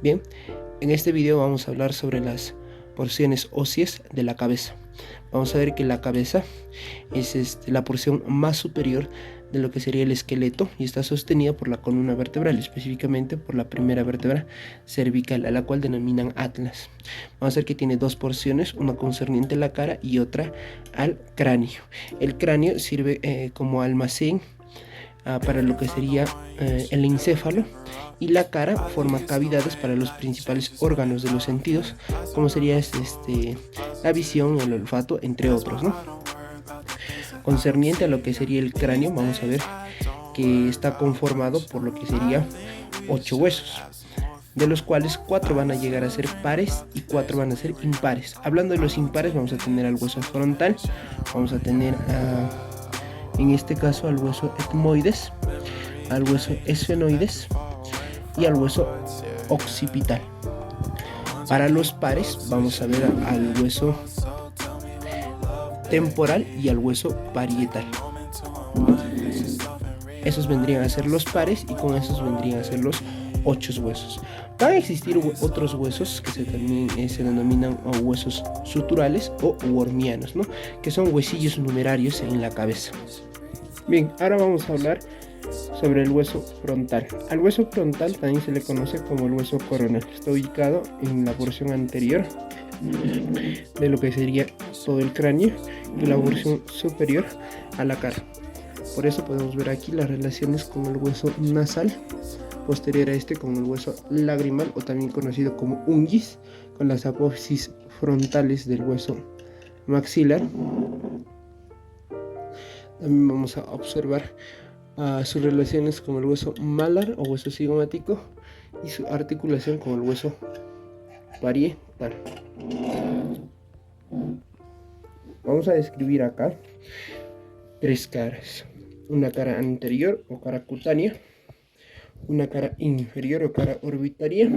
Bien, en este video vamos a hablar sobre las porciones óseas de la cabeza. Vamos a ver que la cabeza es la porción más superior de lo que sería el esqueleto y está sostenida por la columna vertebral, específicamente por la primera vértebra cervical, a la cual denominan atlas. Vamos a ver que tiene dos porciones, una concerniente a la cara y otra al cráneo. El cráneo sirve como almacén para lo que sería el encéfalo, y la cara forma cavidades para los principales órganos de los sentidos, como sería la visión, el olfato, entre otros, ¿no? Concerniente a lo que sería el cráneo, vamos a ver que está conformado por lo que sería 8 huesos, de los cuales 4 van a llegar a ser pares y 4 van a ser impares. Hablando de los impares, vamos a tener al hueso frontal, vamos a tener en este caso al hueso etmoides, al hueso esfenoides y al hueso occipital. Para los pares vamos a ver al hueso temporal y al hueso parietal. Esos vendrían a ser los pares y con esos vendrían a ser los 8 huesos. Van a existir otros huesos que se denominan huesos suturales o wormianos, ¿no? Que son huesillos numerarios en la cabeza. Bien, ahora vamos a hablar sobre el hueso frontal. Al hueso frontal también se le conoce como el hueso coronal. Está ubicado en la porción anterior de lo que sería todo el cráneo y la porción superior a la cara. Por eso podemos ver aquí las relaciones con el hueso nasal, posterior a este con el hueso lagrimal, o también conocido como ungis, con las apófisis frontales del hueso maxilar. También vamos a observar sus relaciones con el hueso malar o hueso cigomático y su articulación con el hueso parietal. Vamos a describir acá 3 caras: una cara anterior o cara cutánea, una cara inferior o cara orbitaria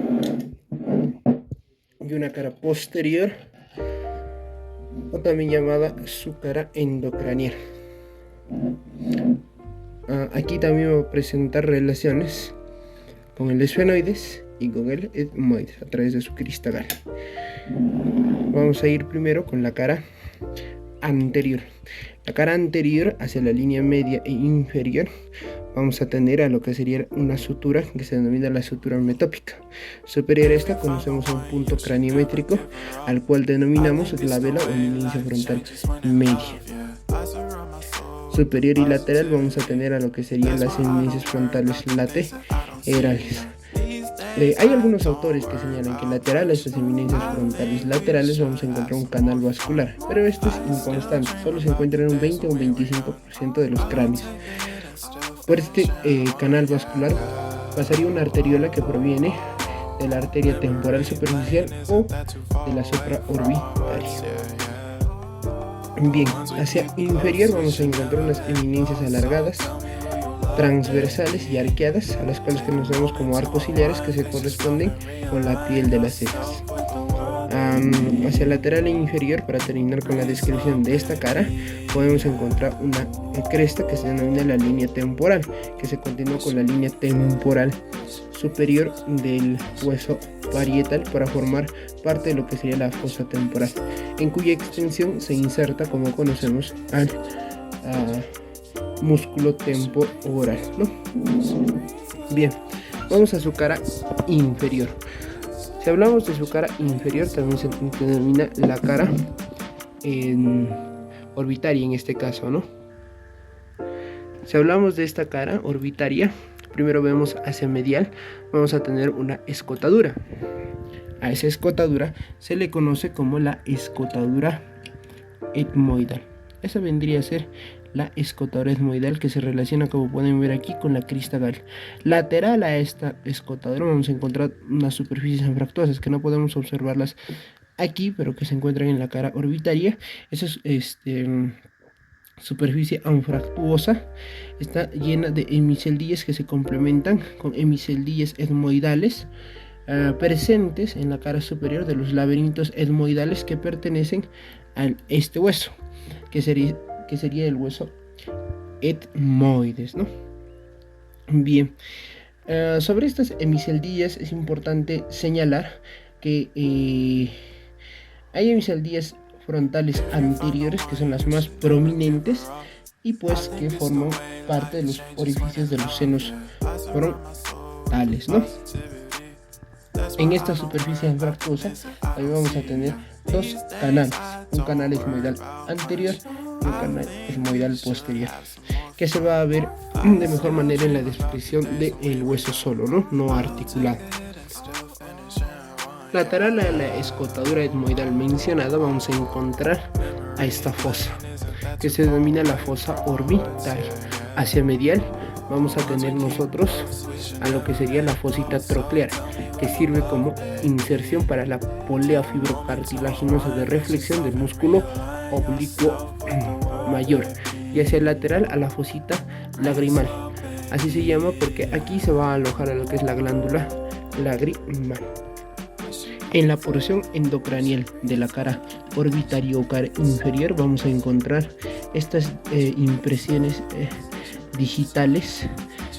y una cara posterior, o también llamada su cara endocranial. Aquí también voy a presentar relaciones con el esfenoides y con el etmoides a través de su crista gal. Vamos a ir primero con la cara anterior. La cara anterior, hacia la línea media e inferior, vamos a tener a lo que sería una sutura que se denomina la sutura metópica. Superior a esta conocemos un punto craniométrico al cual denominamos la vela o eminencia frontal media. Superior y lateral vamos a tener a lo que serían las eminencias frontales laterales. Hay algunos autores que señalan que lateral a estas eminencias frontales laterales vamos a encontrar un canal vascular, pero esto es inconstante, solo se encuentra en un 20 o un 25% de los cráneos. Por este canal vascular pasaría una arteriola que proviene de la arteria temporal superficial o de la supraorbitaria. Bien, hacia inferior vamos a encontrar unas eminencias alargadas, transversales y arqueadas, a las cuales conocemos como arcos ciliares, que se corresponden con la piel de las cejas. Hacia lateral e inferior, para terminar con la descripción de esta cara, podemos encontrar una cresta que se denomina la línea temporal, que se continúa con la línea temporal superior del hueso parietal para formar parte de lo que sería la fosa temporal, en cuya extensión se inserta, como conocemos, al músculo temporal, ¿no? Bien, vamos a su cara inferior. Si hablamos de su cara inferior, también se denomina la cara orbitaria en este caso, ¿no? Si hablamos de esta cara orbitaria, primero vemos hacia medial, vamos a tener una escotadura. A esa escotadura se le conoce como la escotadura etmoidal. Esa vendría a ser la escotadura etmoidal, que se relaciona, como pueden ver aquí, con la crista gal. Lateral a esta escotadura vamos a encontrar unas superficies anfractuosas que no podemos observarlas aquí, pero que se encuentran en la cara orbitaria. Esa es superficie anfractuosa está llena de hemiceldillas que se complementan con hemiceldillas etmoidales presentes en la cara superior de los laberintos etmoidales que pertenecen a este hueso, que sería el hueso etmoides, ¿no? Bien, Sobre estas hemiceldillas es importante señalar que hay hemiceldillas frontales anteriores, que son las más prominentes y pues que forman parte de los orificios de los senos frontales, ¿no? En esta superficie anfractuosa también vamos a tener dos canales, un canal etmoidal anterior y un canal etmoidal posterior, que se va a ver de mejor manera en la descripción del hueso solo, no articulado. Lateral a la escotadura etmoidal mencionada vamos a encontrar a esta fosa, que se denomina la fosa orbital. Hacia medial vamos a tener nosotros a lo que sería la fosita troclear, que sirve como inserción para la polea fibrocartilaginosa de reflexión del músculo oblicuo mayor, y hacia el lateral a la fosita lagrimal. Así se llama porque aquí se va a alojar a lo que es la glándula lagrimal. En la porción endocranial de la cara orbitaria o cara inferior vamos a encontrar estas impresiones digitales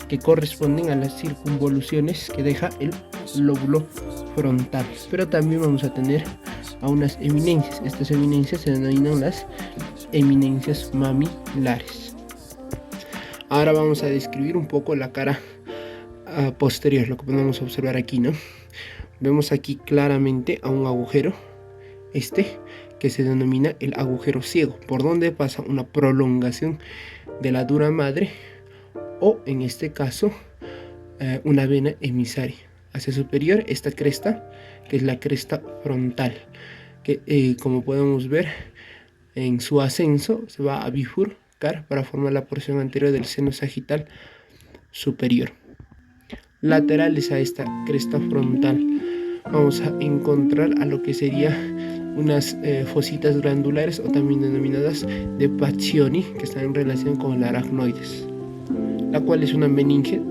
que corresponden a las circunvoluciones que deja el lóbulo frontal, pero también vamos a tener a unas eminencias. Estas eminencias se denominan las eminencias mamilares. Ahora vamos a describir un poco la cara posterior, lo que podemos observar aquí, ¿no? Vemos aquí claramente a un agujero, que se denomina el agujero ciego, por donde pasa una prolongación de la dura madre, o en este caso una vena emisaria. Hacia superior esta cresta, que es la cresta frontal, que como podemos ver en su ascenso se va a bifurcar para formar la porción anterior del seno sagital superior. Laterales a esta cresta frontal vamos a encontrar a lo que sería unas fositas glandulares, o también denominadas de Paccioni, que están en relación con la aracnoides, la cual es una meninge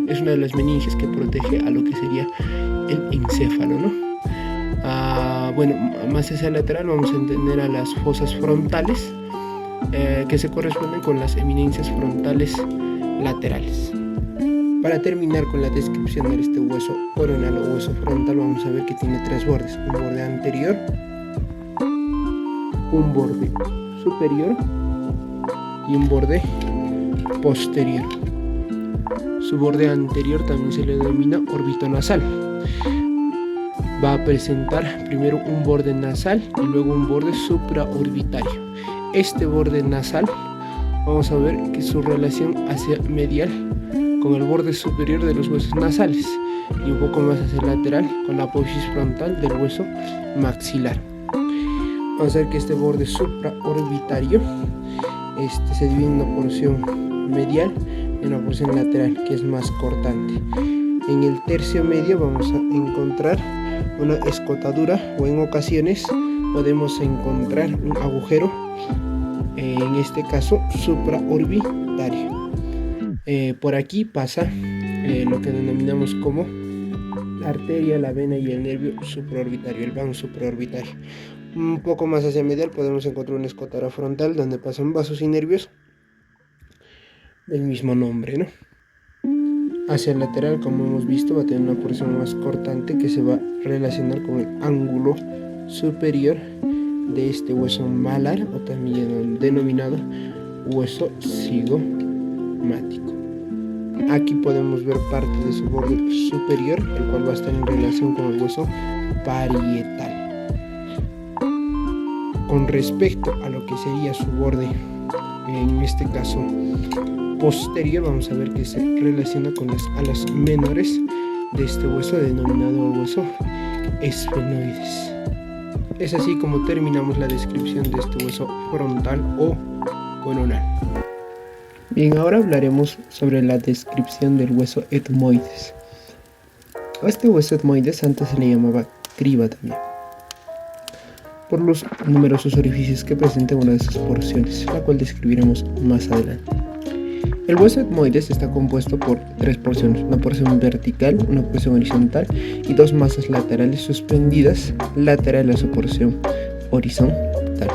es una de las meninges que protege a lo que sería el encéfalo, ¿no? Bueno, más hacia el lateral vamos a entender a las fosas frontales, que se corresponden con las eminencias frontales laterales. Para terminar con la descripción de este hueso coronal o hueso frontal, vamos a ver que tiene tres bordes: un borde anterior, un borde superior y un borde posterior. Su borde anterior también se le denomina órbito nasal. Va a presentar primero un borde nasal y luego un borde supraorbitario. Este borde nasal vamos a ver que su relación hacia medial con el borde superior de los huesos nasales, y un poco más hacia el lateral con la apófisis frontal del hueso maxilar. Vamos a ver que este borde supraorbitario se divide en una porción medial y una porción lateral, que es más cortante. En el tercio medio vamos a encontrar una escotadura, o en ocasiones podemos encontrar un agujero, en este caso supraorbitario. Por aquí pasa lo que denominamos como la arteria, la vena y el nervio supraorbitario, el vano supraorbitario. Un poco más hacia medial podemos encontrar una escotadura frontal donde pasan vasos y nervios del mismo nombre, ¿no? Hacia el lateral, como hemos visto, va a tener una porción más cortante que se va a relacionar con el ángulo superior de este hueso malar, o también denominado hueso cigomático. Aquí podemos ver parte de su borde superior, el cual va a estar en relación con el hueso parietal. Con respecto a lo que sería su borde, en este caso posterior, vamos a ver que se relaciona con las alas menores de este hueso, denominado hueso esfenoides. Es así como terminamos la descripción de este hueso frontal o coronal. Bien, ahora hablaremos sobre la descripción del hueso etmoides. A este hueso etmoides antes se le llamaba criba también, por los numerosos orificios que presenta una de sus porciones, la cual describiremos más adelante. El hueso etmoides está compuesto por tres porciones: una porción vertical, una porción horizontal y dos masas laterales suspendidas lateral a su porción horizontal.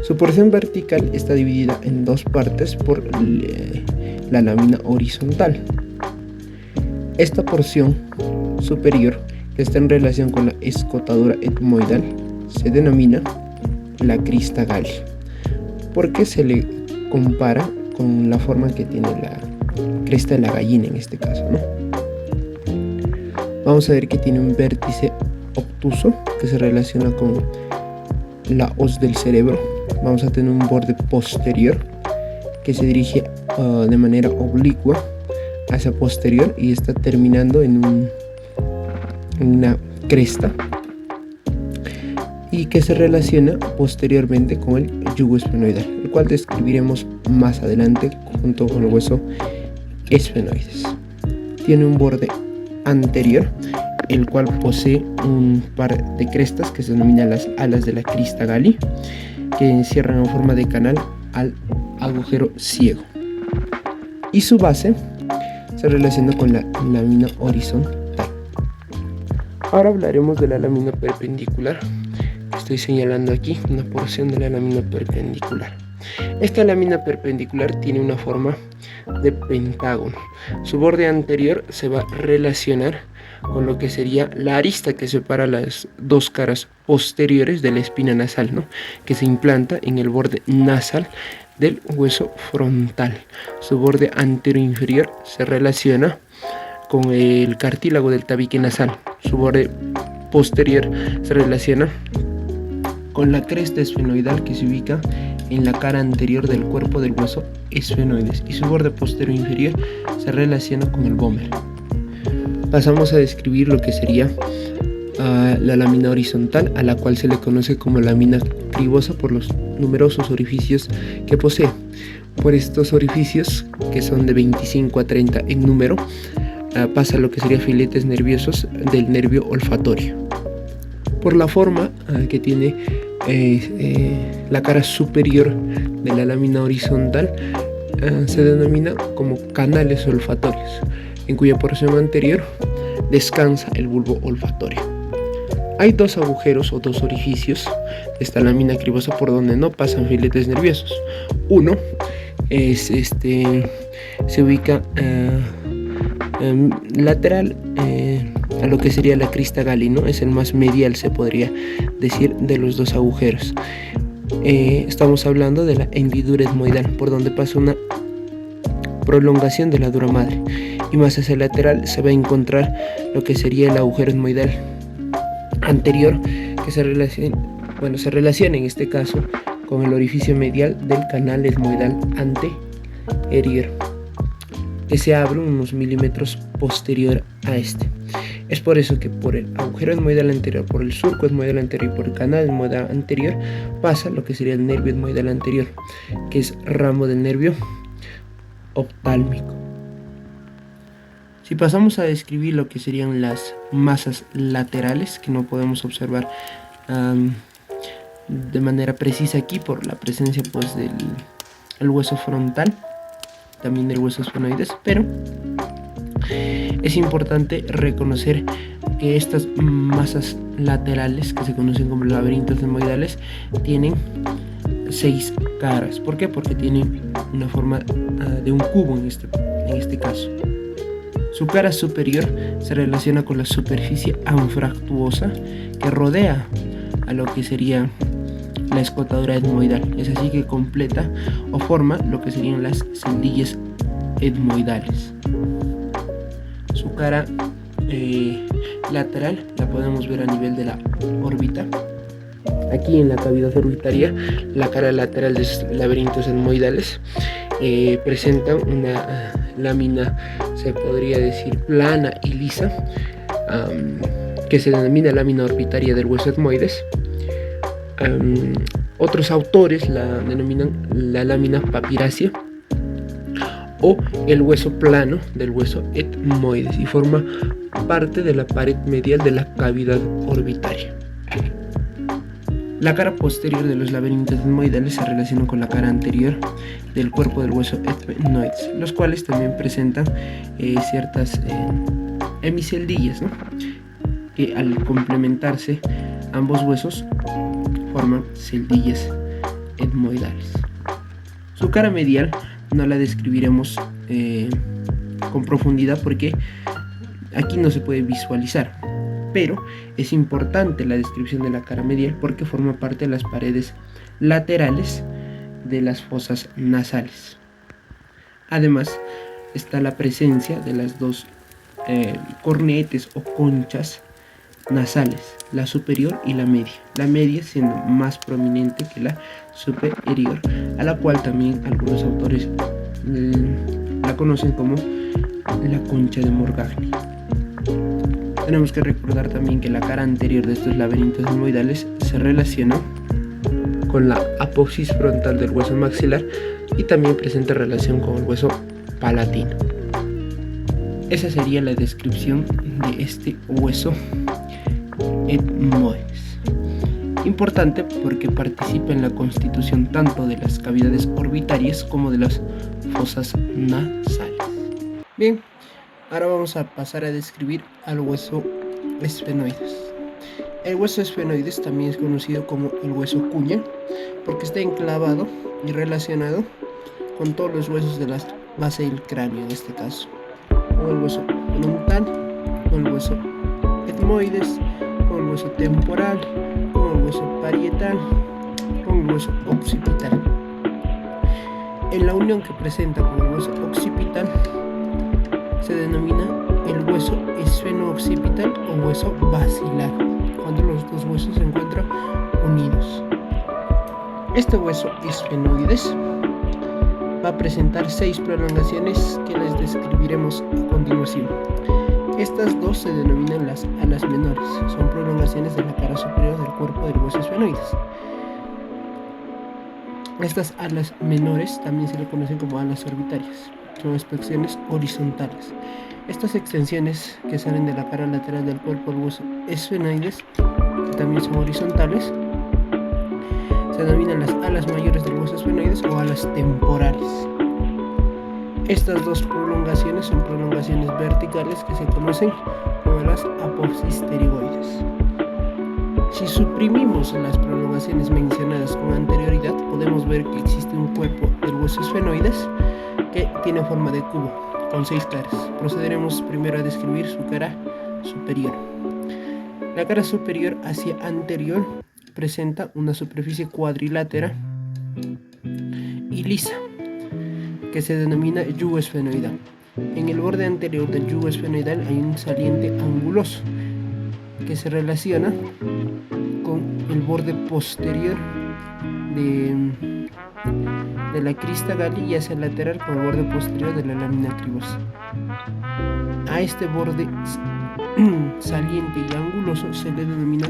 Su porción vertical está dividida en dos partes por la lámina horizontal. Esta porción superior, que está en relación con la escotadura etmoidal, se denomina la crista galli, porque se le compara con la forma que tiene la cresta de la gallina en este caso, ¿no? Vamos a ver que tiene un vértice obtuso que se relaciona con la hoz del cerebro. Vamos a tener un borde posterior que se dirige de manera oblicua hacia posterior y está terminando en una cresta, y que se relaciona posteriormente con el yugo esfenoidal, el cual describiremos más adelante junto con el hueso esfenoides. Tiene un borde anterior, el cual posee un par de crestas que se denominan las alas de la crista galli, que encierran en forma de canal al agujero ciego, y su base se relaciona con la lámina horizontal. Ahora hablaremos de la lámina perpendicular. Estoy señalando aquí una porción de la lámina perpendicular. Esta lámina perpendicular tiene una forma de pentágono. Su borde anterior se va a relacionar con lo que sería la arista que separa las dos caras posteriores de la espina nasal, ¿no?, que se implanta en el borde nasal del hueso frontal. Su borde anterior inferior se relaciona con el cartílago del tabique nasal. Su borde posterior se relaciona con la cresta esfenoidal que se ubica en la cara anterior del cuerpo del hueso esfenoides, y su borde posterior inferior se relaciona con el vómer. Pasamos a describir lo que sería la lámina horizontal, a la cual se le conoce como lámina cribosa por los numerosos orificios que posee. Por estos orificios, que son de 25 a 30 en número, pasa lo que sería filetes nerviosos del nervio olfatorio. Por la forma que tiene la cara superior de la lámina horizontal, se denomina como canales olfatorios, en cuya porción anterior descansa el bulbo olfatorio. Hay dos agujeros o dos orificios de esta lámina cribosa por donde no pasan filetes nerviosos. Uno es se ubica lateral a lo que sería la crista galli, ¿no? Es el más medial, se podría decir, de los dos agujeros. Estamos hablando de la hendidura etmoidal, por donde pasa una prolongación de la dura madre, y más hacia el lateral se va a encontrar lo que sería el agujero etmoidal anterior, que se relaciona en este caso con el orificio medial del canal etmoidal anterior, que se abre unos milímetros posterior a este. Es por eso que por el agujero etmoidal anterior, por el surco etmoidal anterior y por el canal etmoidal anterior pasa lo que sería el nervio etmoidal anterior, que es ramo del nervio oftálmico. Si pasamos a describir lo que serían las masas laterales, que no podemos observar de manera precisa aquí por la presencia pues del hueso frontal, también del hueso esfenoides, pero es importante reconocer que estas masas laterales, que se conocen como laberintos etmoidales, tienen 6 caras. ¿Por qué? Porque tienen una forma de un cubo en este caso. Su cara superior se relaciona con la superficie anfractuosa que rodea a lo que sería la escotadura etmoidal. Es así que completa o forma lo que serían las celdillas etmoidales. Su cara lateral la podemos ver a nivel de la órbita. Aquí en la cavidad orbitaria, la cara lateral de los laberintos etmoidales presenta una lámina, se podría decir, plana y lisa, que se denomina lámina orbitaria del hueso etmoides. Otros autores la denominan la lámina papirácea o el hueso plano del hueso etmoides, y forma parte de la pared medial de la cavidad orbitaria. La cara posterior de los laberintos etmoidales se relaciona con la cara anterior del cuerpo del hueso etmoides, los cuales también presentan ciertas hemiceldillas, ¿no?, que al complementarse ambos huesos forman celdillas etmoidales. Su cara medial no la describiremos con profundidad porque aquí no se puede visualizar. Pero es importante la descripción de la cara medial porque forma parte de las paredes laterales de las fosas nasales. Además está la presencia de las dos cornetes o conchas nasales, la superior y la media siendo más prominente que la superior, a la cual también algunos autores la conocen como la concha de Morgagni. Tenemos que recordar también que la cara anterior de estos laberintos etmoidales se relaciona con la apófisis frontal del hueso maxilar y también presenta relación con el hueso palatino. Esa sería la descripción de este hueso etmoides. Importante porque participa en la constitución tanto de las cavidades orbitarias como de las fosas nasales. Bien, ahora vamos a pasar a describir al hueso esfenoides. El hueso esfenoides también es conocido como el hueso cuña porque está enclavado y relacionado con todos los huesos de la base del cráneo en este caso, con el hueso frontal, con el hueso etmoides, con el hueso temporal, con el hueso parietal, con el hueso occipital. En la unión que presenta con el hueso occipital se denomina el hueso esfeno-occipital o hueso basilar, cuando los dos huesos se encuentran unidos. Este hueso esfenoides va a presentar 6 prolongaciones que les describiremos a continuación. Estas dos se denominan las alas menores, son prolongaciones de la cara superior del cuerpo del hueso esfenoides. Estas alas menores también se le conocen como alas orbitarias, son extensiones horizontales. Estas extensiones que salen de la cara lateral del cuerpo del hueso esfenoides, que también son horizontales, se denominan las alas mayores del hueso esfenoides o alas temporales. Estas dos prolongaciones son prolongaciones verticales que se conocen como las apófisis pterigoides. Si suprimimos las prolongaciones mencionadas con anterioridad, podemos ver que existe un cuerpo del hueso esfenoides que tiene forma de cubo, con 6 caras. Procederemos primero a describir su cara superior. La cara superior hacia anterior presenta una superficie cuadrilátera y lisa, que se denomina yugo esfenoidal. En el borde anterior del yugo esfenoidal hay un saliente anguloso, que se relaciona con el borde posterior de la crista galli y hacia el lateral con el borde posterior de la lámina cribosa. A este borde saliente y anguloso se le denomina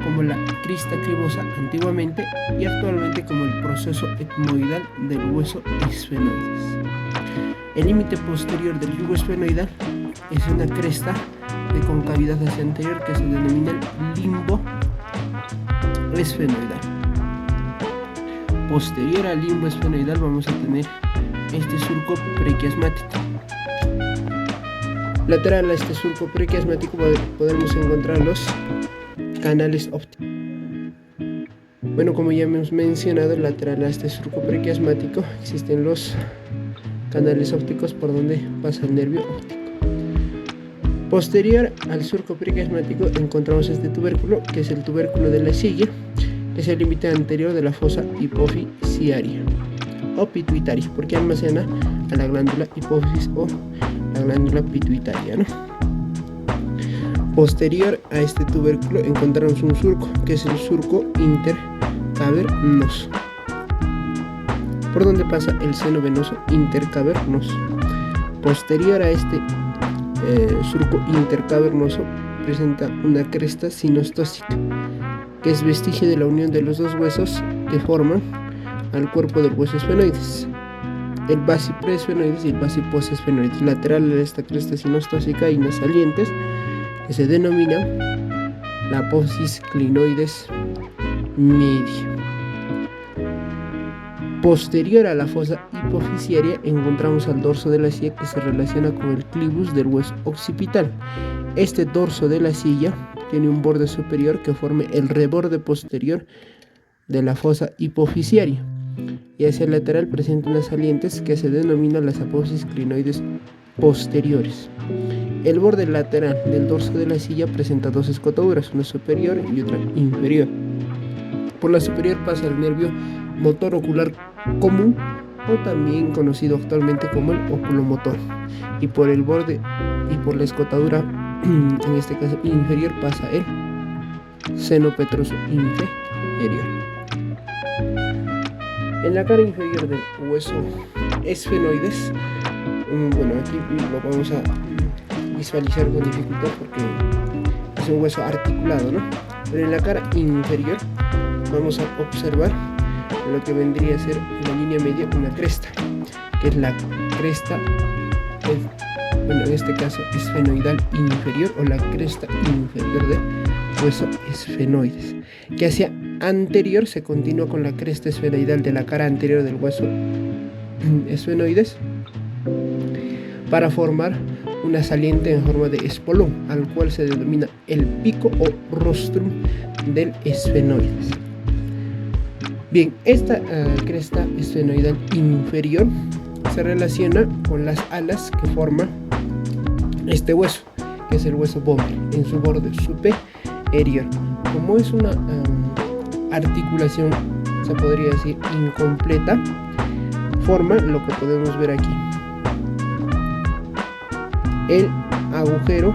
como la crista cribosa antiguamente y actualmente como el proceso etmoidal del hueso esfenoides. El límite posterior del yugo esfenoidal es una cresta de concavidad hacia anterior que se denomina limbo esfenoidal. Posterior al limbo esfenoidal vamos a tener este surco prequiasmático. Lateral a este surco prequiasmático podemos encontrar los canales ópticos. Bueno, como ya hemos mencionado, lateral a este surco prequiasmático existen los canales ópticos por donde pasa el nervio óptico. Posterior al surco prequiasmático encontramos este tubérculo, que es el tubérculo de la silla, que es el límite anterior de la fosa hipofisiaria o pituitaria, porque almacena a la glándula hipófisis o la glándula pituitaria, ¿no? Posterior a este tubérculo encontramos un surco, que es el surco intercavernoso, por donde pasa el seno venoso intercavernoso. Posterior a este surco intercavernoso presenta una cresta sinostósica, que es vestigio de la unión de los dos huesos que forman al cuerpo del hueso esfenoides, el basipresfenoides y el basiposesfenoides. Lateral a esta cresta sinostósica hay unas salientes que se denominan la apófisis clinoides media. Posterior a la fosa hipofisiaria encontramos al dorso de la silla, que se relaciona con el clivus del hueso occipital. Este dorso de la silla tiene un borde superior que forma el reborde posterior de la fosa hipofisiaria. y hacia el lateral presenta unas salientes que se denominan las apófisis crinoides posteriores. El borde lateral del dorso de la silla presenta dos escotaduras, una superior y otra inferior. Por la superior pasa el nervio motor ocular común, o también conocido actualmente como el oculomotor, y por el borde y por la escotadura, en este caso inferior, pasa el seno petroso inferior. En la cara inferior del hueso esfenoides, bueno, aquí lo vamos a visualizar con dificultad porque es un hueso articulado, ¿no? Pero en la cara inferior vamos a observar lo que vendría a ser la línea media, una cresta, que es la cresta, bueno, en este caso esfenoidal inferior, o la cresta inferior del hueso esfenoides, que hacia anterior se continúa con la cresta esfenoidal de la cara anterior del hueso esfenoides para formar una saliente en forma de espolón, al cual se denomina el pico o rostrum del esfenoides. Bien, esta cresta esfenoidal inferior se relaciona con las alas que forma este hueso, que es el hueso Bommer, en su borde superior. Como es una articulación, se podría decir, incompleta, forma lo que podemos ver aquí: el agujero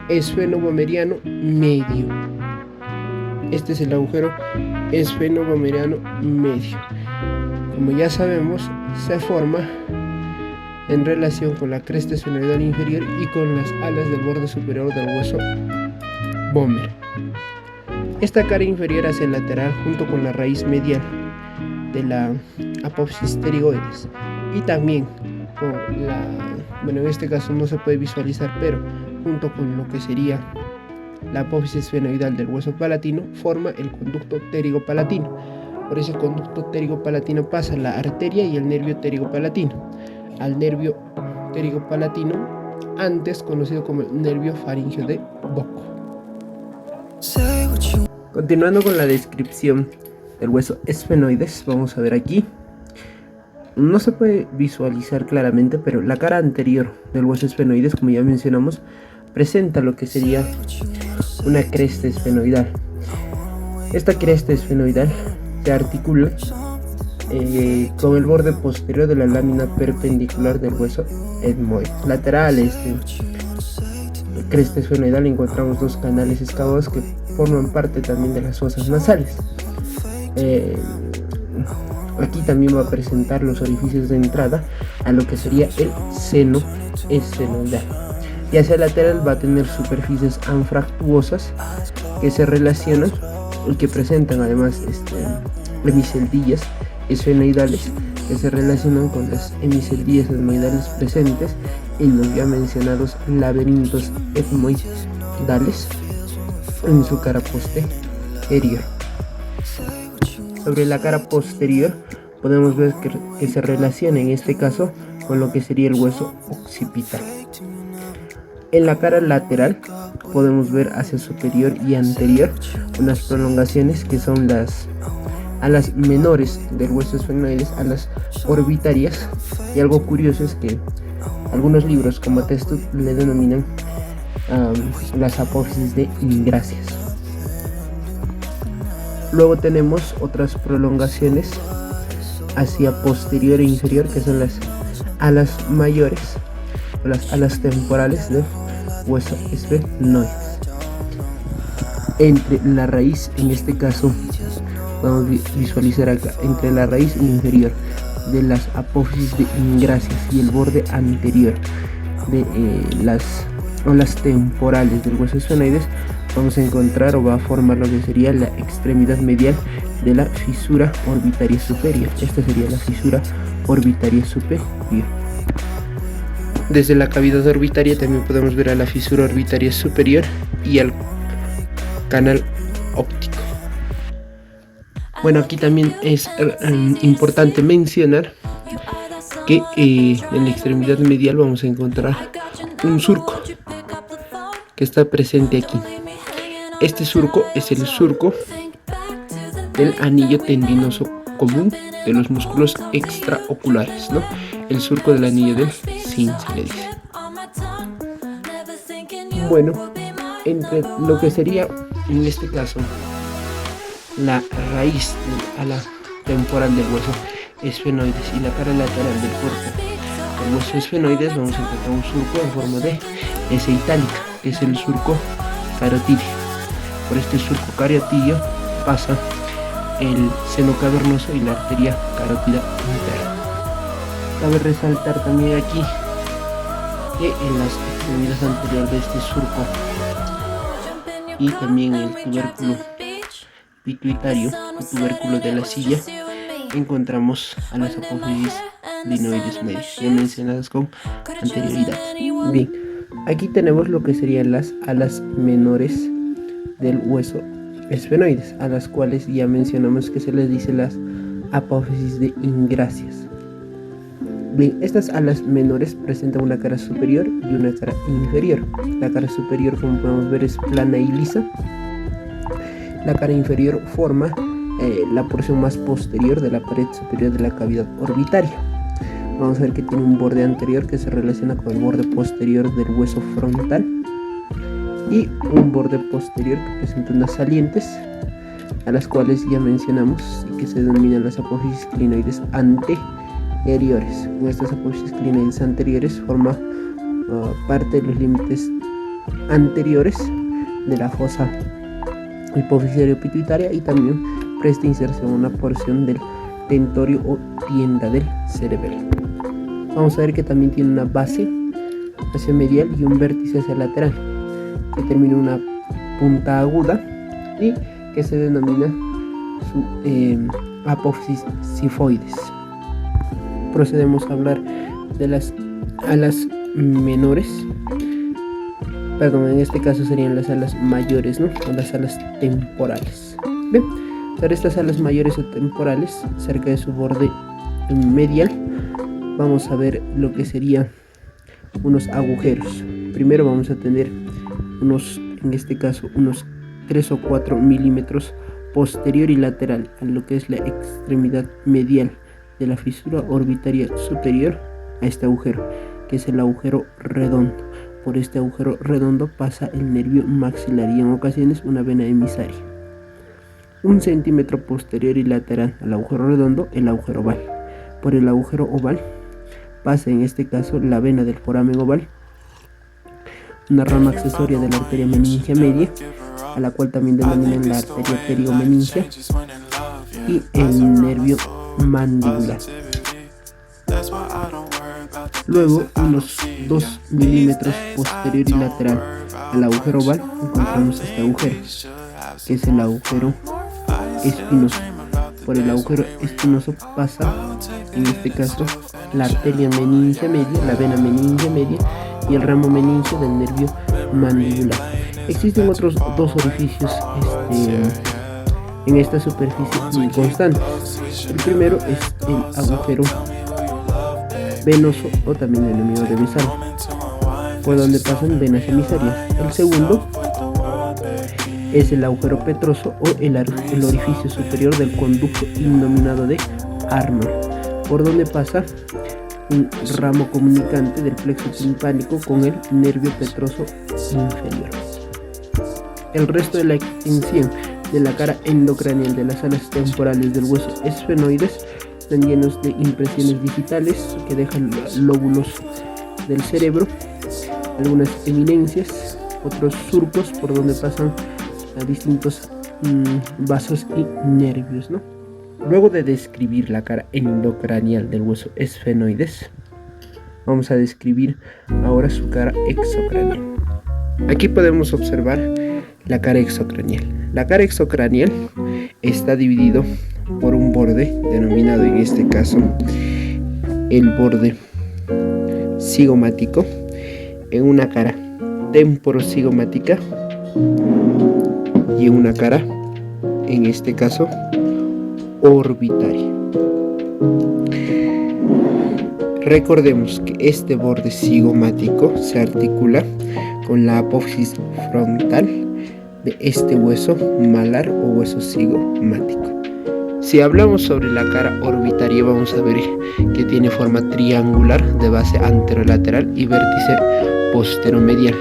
esfenobomeriano medio. Este es el agujero esfenobomeriano medio. Como ya sabemos, se forma en relación con la cresta esfenoidal inferior y con las alas del borde superior del hueso Bommer. Esta cara inferior hacia el lateral, junto con la raíz medial de la apófisis pterigoides, y también con la, bueno, en este caso no se puede visualizar, pero junto con lo que sería la apófisis esfenoidal del hueso palatino, forma el conducto pterigopalatino. Por ese conducto pterigopalatino pasa la arteria y el nervio pterigopalatino al nervio pterigopalatino, antes conocido como el nervio faríngeo de Bock. Continuando con la descripción del hueso esfenoides, vamos a ver aquí. No se puede visualizar claramente, pero la cara anterior del hueso esfenoides, como ya mencionamos, presenta lo que sería una cresta esfenoidal. Esta cresta esfenoidal se articula con el borde posterior de la lámina perpendicular del hueso etmoide. Lateral a este cresta esfenoidal encontramos dos canales excavados que forman parte también de las fosas nasales. Aquí también va a presentar los orificios de entrada a lo que sería el seno esfenoidal. Y hacia el lateral va a tener superficies anfractuosas que se relacionan y que presentan además hemiceldillas esfenoidales que se relacionan con las hemiceldillas etmoidales presentes en los ya mencionados laberintos etmoidales en su cara posterior. Sobre la cara posterior podemos ver que se relaciona en este caso con lo que sería el hueso occipital. En la cara lateral podemos ver hacia superior y anterior unas prolongaciones que son las alas menores del hueso esfenoides, alas orbitarias, y algo curioso es que algunos libros como Testud le denominan las apófisis de Ingráceas. Luego tenemos otras prolongaciones hacia posterior e inferior, que son las alas mayores o las alas temporales del hueso esfenoides. Entre la raíz, en este caso podemos visualizar acá, entre la raíz inferior de las apófisis de Ingráceas y el borde anterior de las temporales del hueso esfenoides, vamos a encontrar o va a formar lo que sería la extremidad medial de la fisura orbitaria superior. Esta sería la fisura orbitaria superior. Desde la cavidad orbitaria también podemos ver a la fisura orbitaria superior y al canal óptico. Bueno, aquí también es importante mencionar que en la extremidad medial vamos a encontrar un surco que está presente aquí. Este surco es el surco del anillo tendinoso común de los músculos extraoculares, ¿no? El surco del anillo del zinc se le dice. Bueno, entre lo que sería en este caso la raíz del ala temporal del hueso esfenoides y la cara lateral del cuerpo del hueso esfenoides, vamos a encontrar un surco en forma de S itálica, que es el surco carotidio. Por este surco carotidio pasa el seno cavernoso y la arteria carótida interna. Cabe resaltar también aquí que en las extremidades anteriores de este surco y también el tubérculo pituitario, el tubérculo de la silla, encontramos a las apófisis glenoides medias, ya mencionadas con anterioridad. Bien, aquí tenemos lo que serían las alas menores del hueso esfenoides, a las cuales ya mencionamos que se les dice las apófisis de ingracias. Bien, estas alas menores presentan una cara superior y una cara inferior. La cara superior, como podemos ver, es plana y lisa. La cara inferior forma la porción más posterior de la pared superior de la cavidad orbitaria. Vamos a ver que tiene un borde anterior que se relaciona con el borde posterior del hueso frontal y un borde posterior que presenta unas salientes, a las cuales ya mencionamos y que se denominan las apófisis clinoides anteriores. Estas apófisis clinoides anteriores forman parte de los límites anteriores de la fosa hipofisiario-pituitaria y también presta inserción a una porción del tentorio o tienda del cerebelo. Vamos a ver que también tiene una base hacia medial y un vértice hacia lateral, que termina en una punta aguda y que se denomina su apófisis sifoides. Procedemos a hablar de las alas menores. Perdón, en este caso serían las alas mayores, ¿no? O las alas temporales. Bien, sobre estas alas mayores o temporales, cerca de su borde medial, vamos a ver lo que serían unos agujeros. Primero vamos a tener en este caso, unos 3 o 4 milímetros posterior y lateral a lo que es la extremidad medial de la fisura orbitaria superior a este agujero, que es el agujero redondo. Por este agujero redondo pasa el nervio maxilar y en ocasiones una vena emisaria. 1 centímetro posterior y lateral al agujero redondo, el agujero oval. Por el agujero oval pasa en este caso la vena del foramen oval, una rama accesoria de la arteria meningia media, a la cual también denominan la arteria pteriomeningia, y el nervio mandibular. Luego, unos 2 milímetros posterior y lateral al agujero oval, encontramos este agujero, que es el agujero espinoso. Por el agujero espinoso pasa, en este caso, la arteria meningia media, la vena meningia media y el ramo meningio del nervio mandibular. Existen otros 2 orificios en esta superficie muy constantes. El primero es el agujero venoso o también denominado de Mesal, por donde pasan venas emisarias. El segundo es el agujero petroso o el orificio superior del conducto denominado de Arnold, por donde pasa un ramo comunicante del plexo timpánico con el nervio petroso inferior. El resto de la extensión de la cara endocranial de las alas temporales del hueso esfenoides están llenos de impresiones digitales que dejan lóbulos del cerebro, algunas eminencias, otros surcos por donde pasan a distintos vasos y nervios, ¿no? Luego de describir la cara endocranial del hueso esfenoides, vamos a describir ahora su cara exocranial. Aquí podemos observar la cara exocranial. La cara exocranial está dividido por un borde denominado en este caso el borde cigomático, en una cara temporocigomática y en una cara, en este caso, orbitaria. Recordemos que este borde cigomático se articula con la apófisis frontal de este hueso malar o hueso cigomático. Si hablamos sobre la cara orbitaria, vamos a ver que tiene forma triangular de base anterolateral y vértice posteromedial.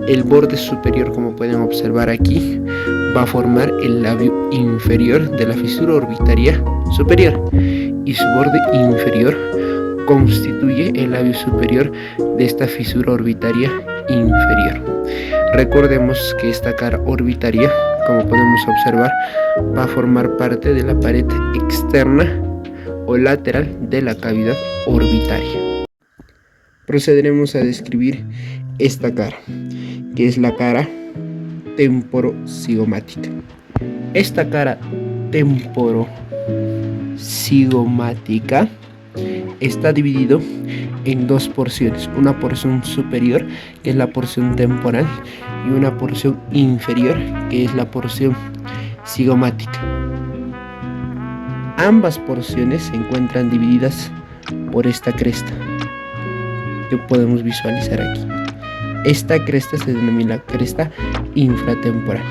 El borde superior, como pueden observar aquí, va a formar el labio inferior de la fisura orbitaria superior y su borde inferior constituye el labio superior de esta fisura orbitaria inferior. Recordemos que esta cara orbitaria, como podemos observar, va a formar parte de la pared externa o lateral de la cavidad orbitaria. Procederemos a describir esta cara, que es la cara temporocigomática. Esta cara temporocigomática está dividido en dos porciones, una porción superior, que es la porción temporal, y una porción inferior, que es la porción cigomática. Ambas porciones se encuentran divididas por esta cresta que podemos visualizar aquí. Esta cresta se denomina cresta infratemporal.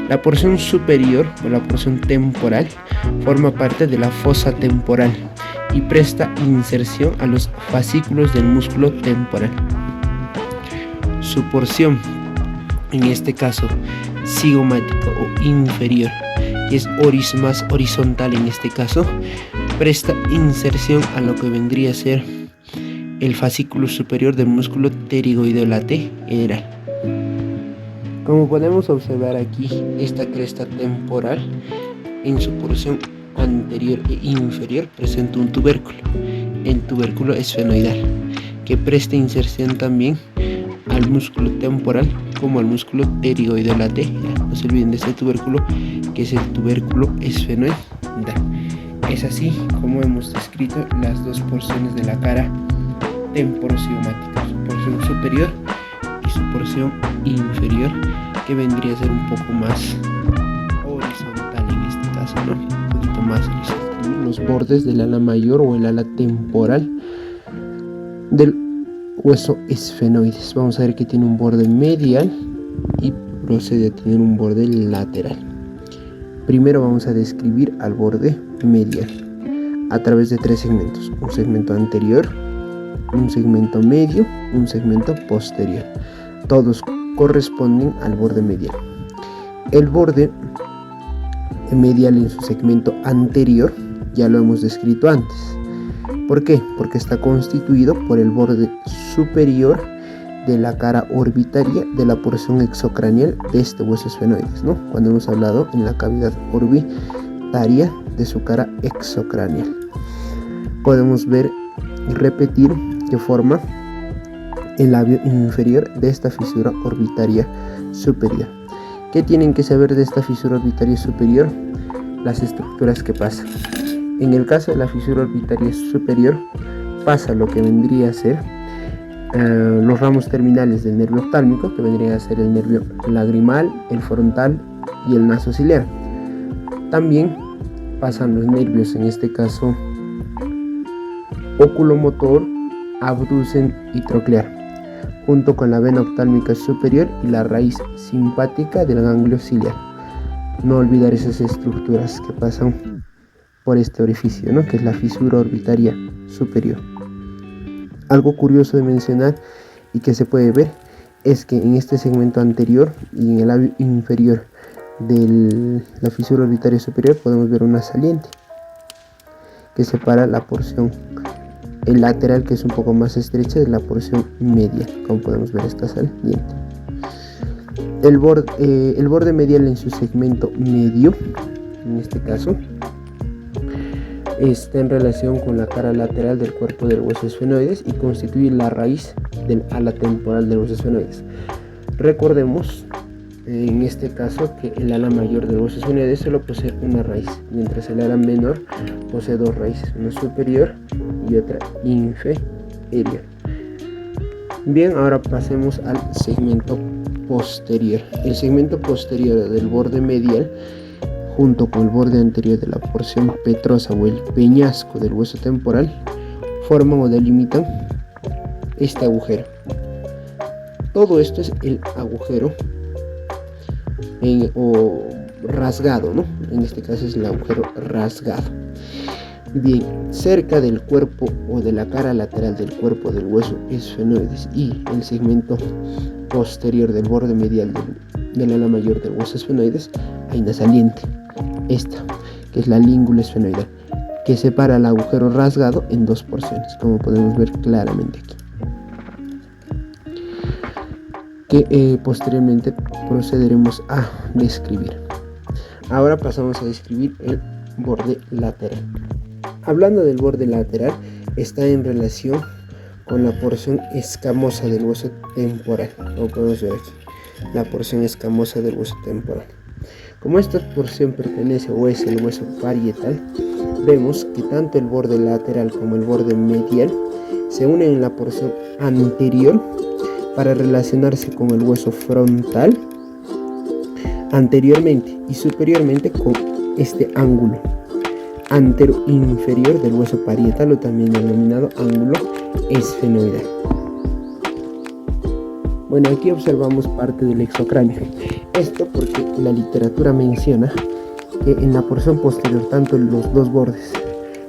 La porción superior o la porción temporal forma parte de la fosa temporal y presta inserción a los fascículos del músculo temporal. Su porción, en este caso cigomática o inferior, que es más horizontal en este caso, presta inserción a lo que vendría a ser el fascículo superior del músculo pterigoidolateral. Como podemos observar aquí, esta cresta temporal en su porción anterior e inferior presenta un tubérculo, el tubérculo esfenoidal, que presta inserción también al músculo temporal como al músculo pterigoidolateral. No se olviden de este tubérculo, que es el tubérculo esfenoidal. Es así como hemos descrito las dos porciones de la cara temporocigomática, su porción superior y su porción inferior, que vendría a ser un poco más horizontal en este caso, ¿no? Un poquito más horizontal. Los bordes del ala mayor o el ala temporal del hueso esfenoides. Vamos a ver que tiene un borde medial y procede a tener un borde lateral. Primero vamos a describir al borde medial a través de tres segmentos: un segmento anterior, un segmento medio, un segmento posterior. Todos corresponden al borde medial. El borde medial en su segmento anterior ya lo hemos descrito antes. ¿Por qué? Porque está constituido por el borde superior de la cara orbitaria de la porción exocranial de este hueso esfenoides, ¿no? Cuando hemos hablado en la cavidad orbitaria de su cara exocranial. Podemos ver y repetir que forma el labio inferior de esta fisura orbitaria superior. ¿Qué tienen que saber de esta fisura orbitaria superior? Las estructuras que pasan. En el caso de la fisura orbitaria superior, pasa lo que vendría a ser los ramos terminales del nervio oftálmico, que vendría a ser el nervio lagrimal, el frontal y el nasociliar. También pasan los nervios, en este caso oculomotor, abducen y troclear, junto con la vena oftálmica superior y la raíz simpática del ganglio ciliar. No olvidar esas estructuras que pasan por este orificio, ¿no? Que es la fisura orbitaria superior. Algo curioso de mencionar y que se puede ver es que en este segmento anterior y en el labio inferior de la fisura orbitaria superior podemos ver una saliente que separa la porción lateral, que es un poco más estrecha, de la porción medial. Como podemos ver, esta saliente. El borde medial en su segmento medio, en este caso, está en relación con la cara lateral del cuerpo del hueso esfenoides y constituye la raíz del ala temporal del hueso esfenoides. Recordemos en este caso que el ala mayor del hueso esfenoides solo posee una raíz, mientras el ala menor posee dos raíces, una superior y otra inferior. Bien, ahora pasemos al segmento posterior. El segmento posterior del borde medial, junto con el borde anterior de la porción petrosa o el peñasco del hueso temporal, forman o delimitan este agujero. Todo esto es el agujero o rasgado, ¿no? En este caso es el agujero rasgado. Bien, cerca del cuerpo o de la cara lateral del cuerpo del hueso esfenoides y el segmento posterior del borde medial del ala mayor del hueso esfenoides hay una saliente, esta, que es la língula esfenoidal, que separa el agujero rasgado en dos porciones, como podemos ver claramente aquí, que posteriormente procederemos a describir. Ahora pasamos a describir el borde lateral. Hablando del borde lateral, está en relación con la porción escamosa del hueso temporal, como podemos ver aquí, la porción escamosa del hueso temporal. Como esta porción pertenece o es el hueso parietal, vemos que tanto el borde lateral como el borde medial se unen en la porción anterior para relacionarse con el hueso frontal anteriormente y superiormente con este ángulo antero-inferior del hueso parietal, o también denominado ángulo esfenoidal. Bueno, aquí observamos parte del exocráneo. Esto porque la literatura menciona que en la porción posterior, tanto en los dos bordes,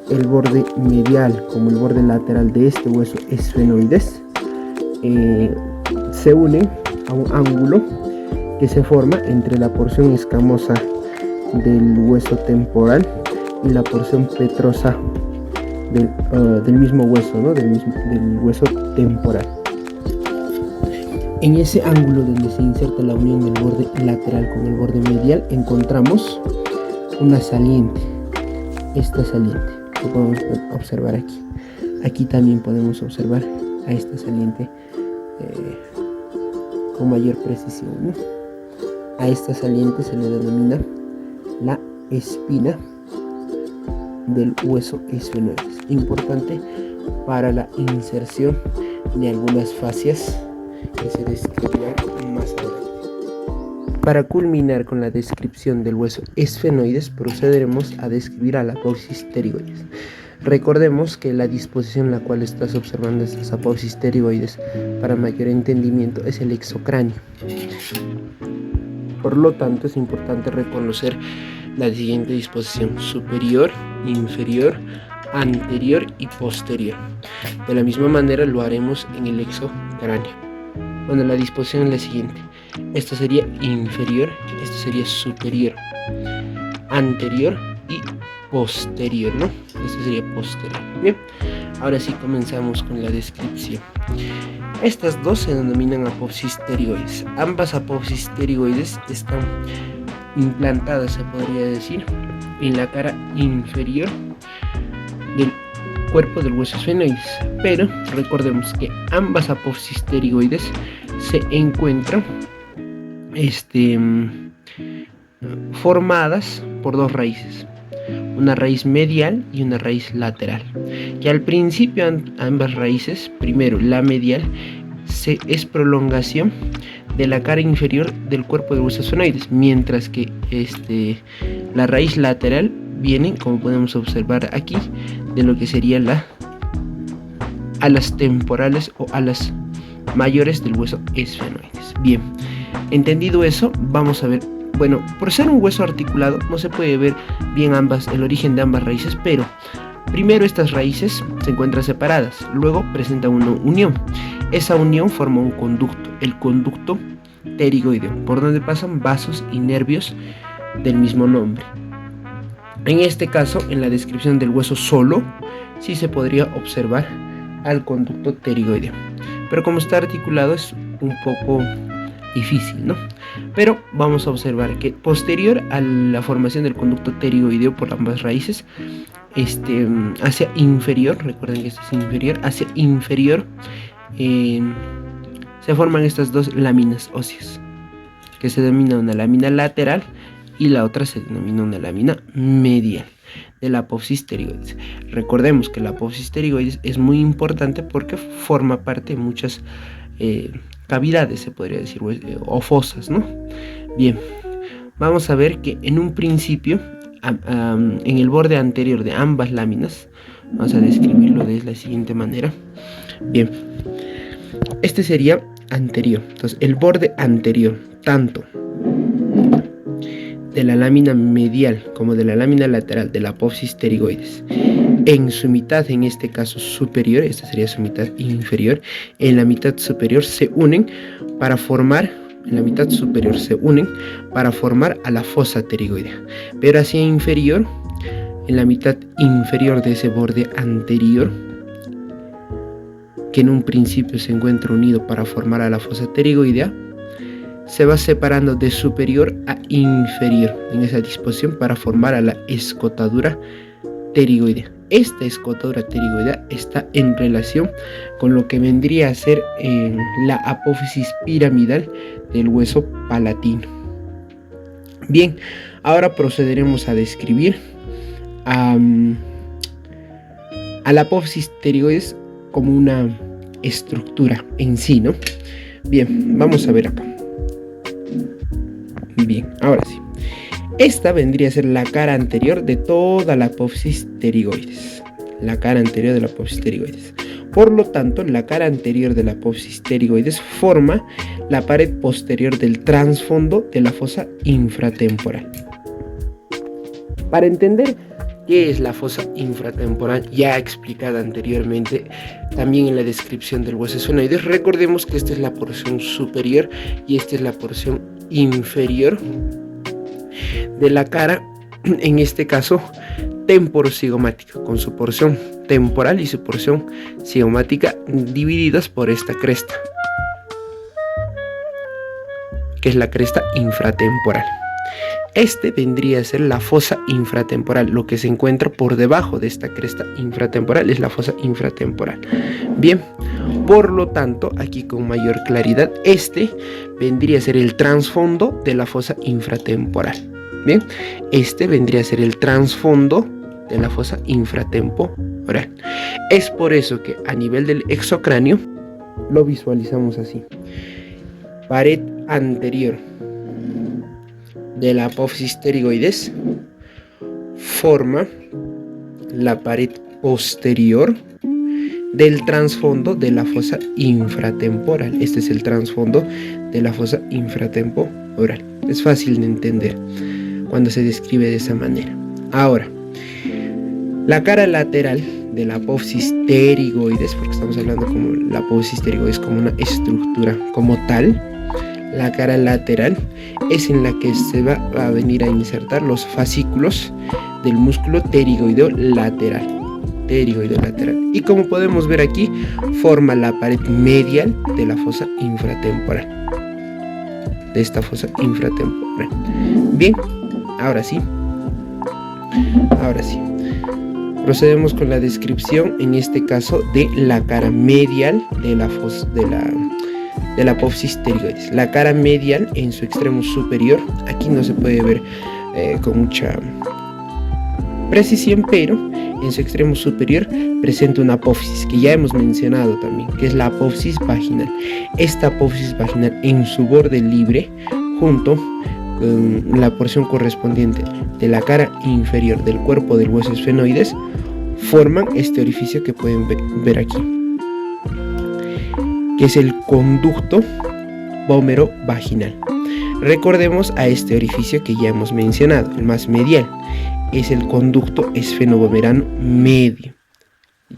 el borde medial como el borde lateral de este hueso esfenoides, se unen a un ángulo que se forma entre la porción escamosa del hueso temporal y la porción petrosa del mismo hueso, ¿no? del hueso temporal. En ese ángulo donde se inserta la unión del borde lateral con el borde medial encontramos una saliente, esta saliente que podemos observar aquí. Aquí también podemos observar a esta saliente con mayor precisión, ¿no? A esta saliente se le denomina la espina del hueso esfenoides, importante para la inserción de algunas fascias que se describirán más adelante. Para culminar con la descripción del hueso esfenoides, procederemos a describir a la apófisis pterigoides. Recordemos que la disposición en la cual estás observando estas apófisis pterigoides para mayor entendimiento es el exocráneo. Por lo tanto, es importante reconocer la siguiente disposición: superior, inferior, anterior y posterior. De la misma manera lo haremos en el exocráneo. Bueno, la disposición es la siguiente: esta sería inferior, esta sería superior, anterior y posterior, ¿no? Esto sería posterior. Bien, ahora sí comenzamos con la descripción. Estas dos se denominan apófisis pterigoides. Ambas apófisis pterigoides están implantadas, se podría decir, en la cara inferior del cuerpo del hueso esfenoides, pero recordemos que ambas apófisis pterigoides se encuentran formadas por dos raíces, una raíz medial y una raíz lateral, que al principio ambas raíces, primero la medial, es prolongación de la cara inferior del cuerpo del hueso esfenoides, mientras que la raíz lateral viene, como podemos observar aquí, de lo que serían las alas temporales o alas mayores del hueso esfenoides. Bien, entendido eso, vamos a ver. Bueno, por ser un hueso articulado no se puede ver bien el origen de ambas raíces, pero primero estas raíces se encuentran separadas, luego presentan una unión. Esa unión forma un conducto, el conducto pterigoideo, por donde pasan vasos y nervios del mismo nombre. En este caso, en la descripción del hueso solo, sí se podría observar al conducto pterigoideo, pero como está articulado es un poco difícil, ¿no? Pero vamos a observar que posterior a la formación del conducto pterigoideo por ambas raíces, hacia inferior, recuerden que este es inferior, hacia inferior se forman estas dos láminas óseas, que se denomina una lámina lateral y la otra se denomina una lámina medial de la apófisis pterigoides. Recordemos que la apófisis pterigoides es muy importante porque forma parte de muchas cavidades, se podría decir, o fosas, ¿no? Bien, vamos a ver que en un principio, en el borde anterior de ambas láminas, vamos a describirlo de la siguiente manera. Bien, este sería anterior. Entonces, el borde anterior, tanto de la lámina medial como de la lámina lateral de la apófisis pterigoides en su mitad, en este caso superior, esta sería su mitad inferior, en la mitad superior se unen para formar, a la fosa pterigoidea, pero hacia inferior, en la mitad inferior de ese borde anterior, que en un principio se encuentra unido para formar a la fosa pterigoidea, se va separando de superior a inferior en esa disposición para formar a la escotadura pterigoidea. Esta escotadura pterigoidea está en relación con lo que vendría a ser la apófisis piramidal del hueso palatino. Bien, ahora procederemos a describir a la apófisis pterigoides como una estructura en sí, ¿no? Bien, vamos a ver acá. Bien, ahora sí. Esta vendría a ser la cara anterior de toda la apófisis pterigoides. Por lo tanto, la cara anterior de la apófisis pterigoides forma la pared posterior del trasfondo de la fosa infratemporal. Para entender qué es la fosa infratemporal, ya explicada anteriormente también en la descripción del hueso esfenoides, recordemos que esta es la porción superior y esta es la porción inferior de la cara, en este caso temporocigomática, con su porción temporal y su porción cigomática divididas por esta cresta, que es la cresta infratemporal. Este vendría a ser la fosa infratemporal. Lo que se encuentra por debajo de esta cresta infratemporal es la fosa infratemporal. Bien, por lo tanto, aquí con mayor claridad, este vendría a ser el trasfondo de la fosa infratemporal. Bien, este vendría a ser el trasfondo de la fosa infratemporal. Es por eso que a nivel del exocráneo lo visualizamos así. Pared anterior de la apófisis pterigoides forma la pared posterior del trasfondo de la fosa infratemporal. Este es el trasfondo de la fosa infratemporal. Es fácil de entender cuando se describe de esa manera. Ahora, la cara lateral de la apófisis pterigoides, porque estamos hablando como la apófisis pterigoides como una estructura como tal, la cara lateral es en la que se va a venir a insertar los fascículos del músculo pterigoideo lateral. Y como podemos ver aquí, forma la pared medial de la fosa infratemporal. De esta fosa infratemporal. Bien, ahora sí. Procedemos con la descripción, en este caso, de la cara medial de la apófisis pterigoides. La cara medial en su extremo superior, aquí no se puede ver con mucha precisión, pero en su extremo superior presenta una apófisis que ya hemos mencionado también, que es la apófisis vaginal. Esta apófisis vaginal en su borde libre, junto con la porción correspondiente de la cara inferior del cuerpo del hueso esfenoides, forman este orificio que pueden ver aquí, que es el conducto vómero vaginal. Recordemos a este orificio que ya hemos mencionado, el más medial, es el conducto esfenovomerano medio.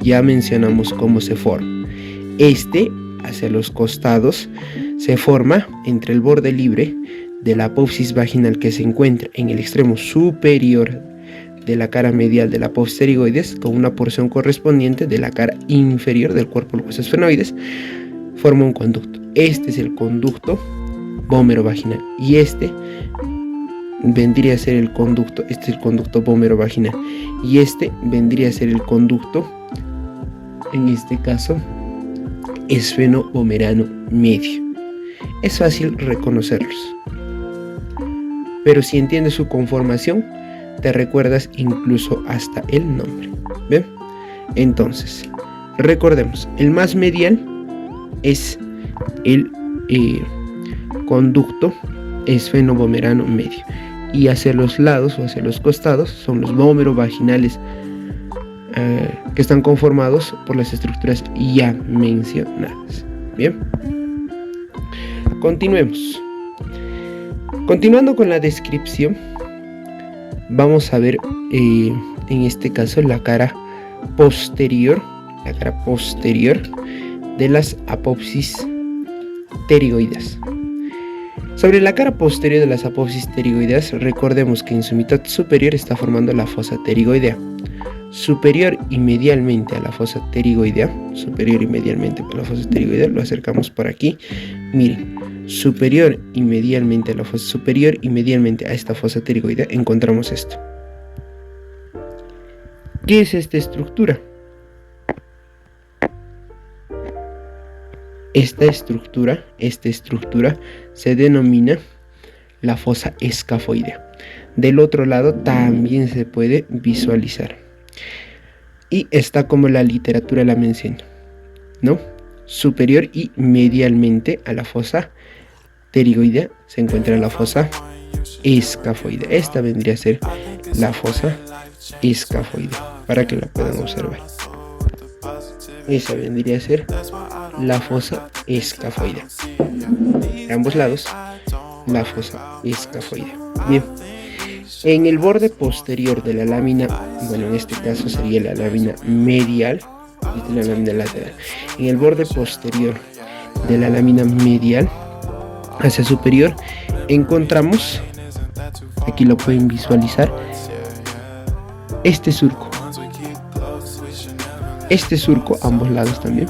Ya mencionamos cómo se forma. Este, hacia los costados, se forma entre el borde libre de la apófisis vaginal que se encuentra en el extremo superior de la cara medial de la apófisis pterigoides, con una porción correspondiente de la cara inferior del cuerpo del hueso esfenoides, forma un conducto. Este es el conducto vómero vaginal y este vendría a ser el conducto, este es el conducto vómero vaginal y este vendría a ser el conducto, en este caso, esfenovomerano medio. Es fácil reconocerlos, pero si entiendes su conformación, te recuerdas incluso hasta el nombre. ¿Bien? Entonces, recordemos, el más medial es el conducto esfenovomerano medio, y hacia los lados o hacia los costados son los vómero-vaginales que están conformados por las estructuras ya mencionadas. Bien, continuemos. Continuando con la descripción vamos a ver en este caso la cara posterior de las apófisis pterigoides. Sobre la cara posterior de las apófisis pterigoides, recordemos que en su mitad superior está formando la fosa pterigoidea. Superior y medialmente a la fosa pterigoidea, lo acercamos por aquí. Miren, superior y medialmente a esta fosa pterigoidea encontramos esto. ¿Qué es esta estructura? Esta estructura se denomina la fosa escafoidea. Del otro lado también se puede visualizar. Y está como la literatura la menciona, ¿no? Superior y medialmente a la fosa pterigoidea se encuentra la fosa escafoidea. Esta vendría a ser la fosa escafoidea, para que la puedan observar. Esa vendría a ser la fosa escafoidea. De ambos lados, la fosa escafoidea. Bien. En el borde posterior de la lámina, bueno, en este caso sería la lámina medial, esta es la lámina lateral. En el borde posterior de la lámina medial hacia superior encontramos, aquí lo pueden visualizar, este surco, ambos lados también,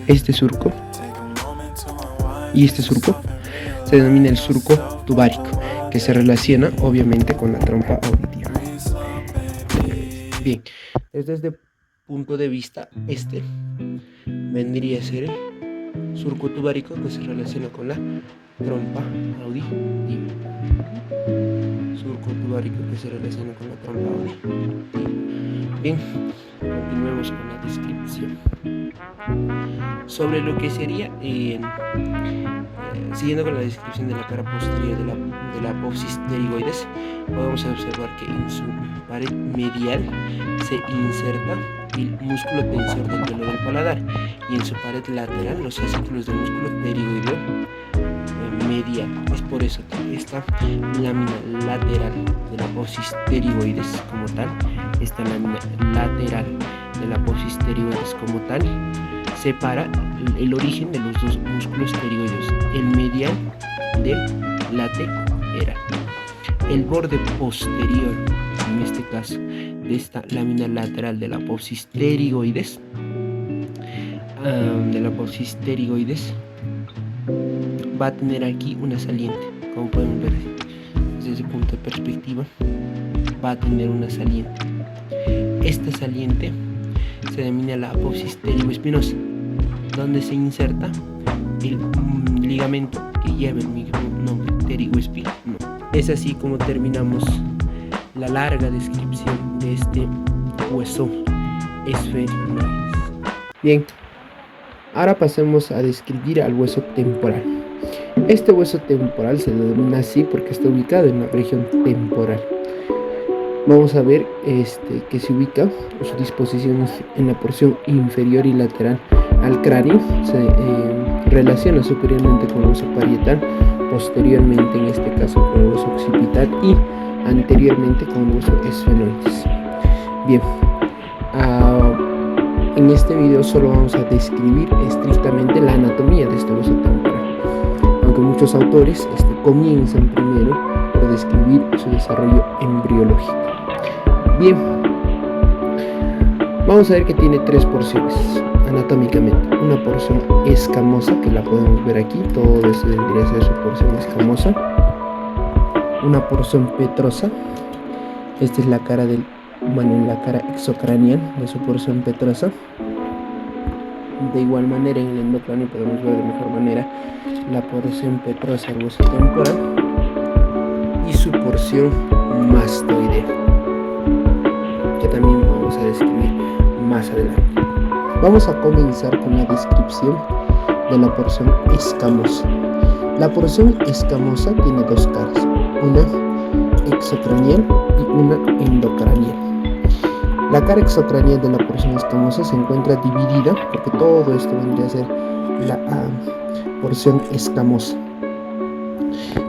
este surco y este surco se denomina el surco tubárico, que se relaciona obviamente con la trompa auditiva. Bien, desde este punto de vista, este vendría a ser el surco tubárico que se relaciona con la trompa auditiva. Bien, continuemos con la descripción. Sobre lo que sería, siguiendo con la descripción de la cara posterior de la apófisis pterigoides, podemos observar que en su pared medial se inserta el músculo tensor del velo del paladar, y en su pared lateral los fascículos del músculo pterigoideo medial. Es por eso que esta lámina lateral de la apófisis pterigoides como tal, separa el origen de los dos músculos pterigoideos, el medial del lateral. El borde posterior, en este caso, de esta lámina lateral de la apófisis pterigoides, va a tener aquí una saliente, como pueden ver desde ese punto de perspectiva, va a tener una saliente. Esta saliente se denomina la apófisis pterigoespinosa, donde se inserta el ligamento que lleva el mismo nombre, pterigoespino. Es así como terminamos la larga descripción de este hueso esfenoides. Bien, ahora pasemos a describir al hueso temporal. Este hueso temporal se denomina así porque está ubicado en la región temporal. Vamos a ver que se ubica, su disposición en la porción inferior y lateral al cráneo, se relaciona superiormente con el hueso parietal, posteriormente en este caso con el hueso occipital y anteriormente con el hueso esfenoides. Bien, en este video solo vamos a describir estrictamente la anatomía de este hueso temporal, aunque muchos autores comienzan primero por describir su desarrollo embriológico. Bien, vamos a ver que tiene tres porciones anatómicamente. Una porción escamosa, que la podemos ver aquí, todo esto debería ser su porción escamosa. Una porción petrosa, esta es la cara la cara exocraneal de su porción petrosa. De igual manera en el endocráneo podemos ver de mejor manera la porción petrosa del hueso temporal y su porción mastoidea, que también vamos a describir más adelante. Vamos a comenzar con la descripción de la porción escamosa. La porción escamosa tiene dos caras, una exocraneal y una endocraneal. La cara exocraneal de la porción escamosa se encuentra dividida, porque todo esto vendría a ser la porción escamosa,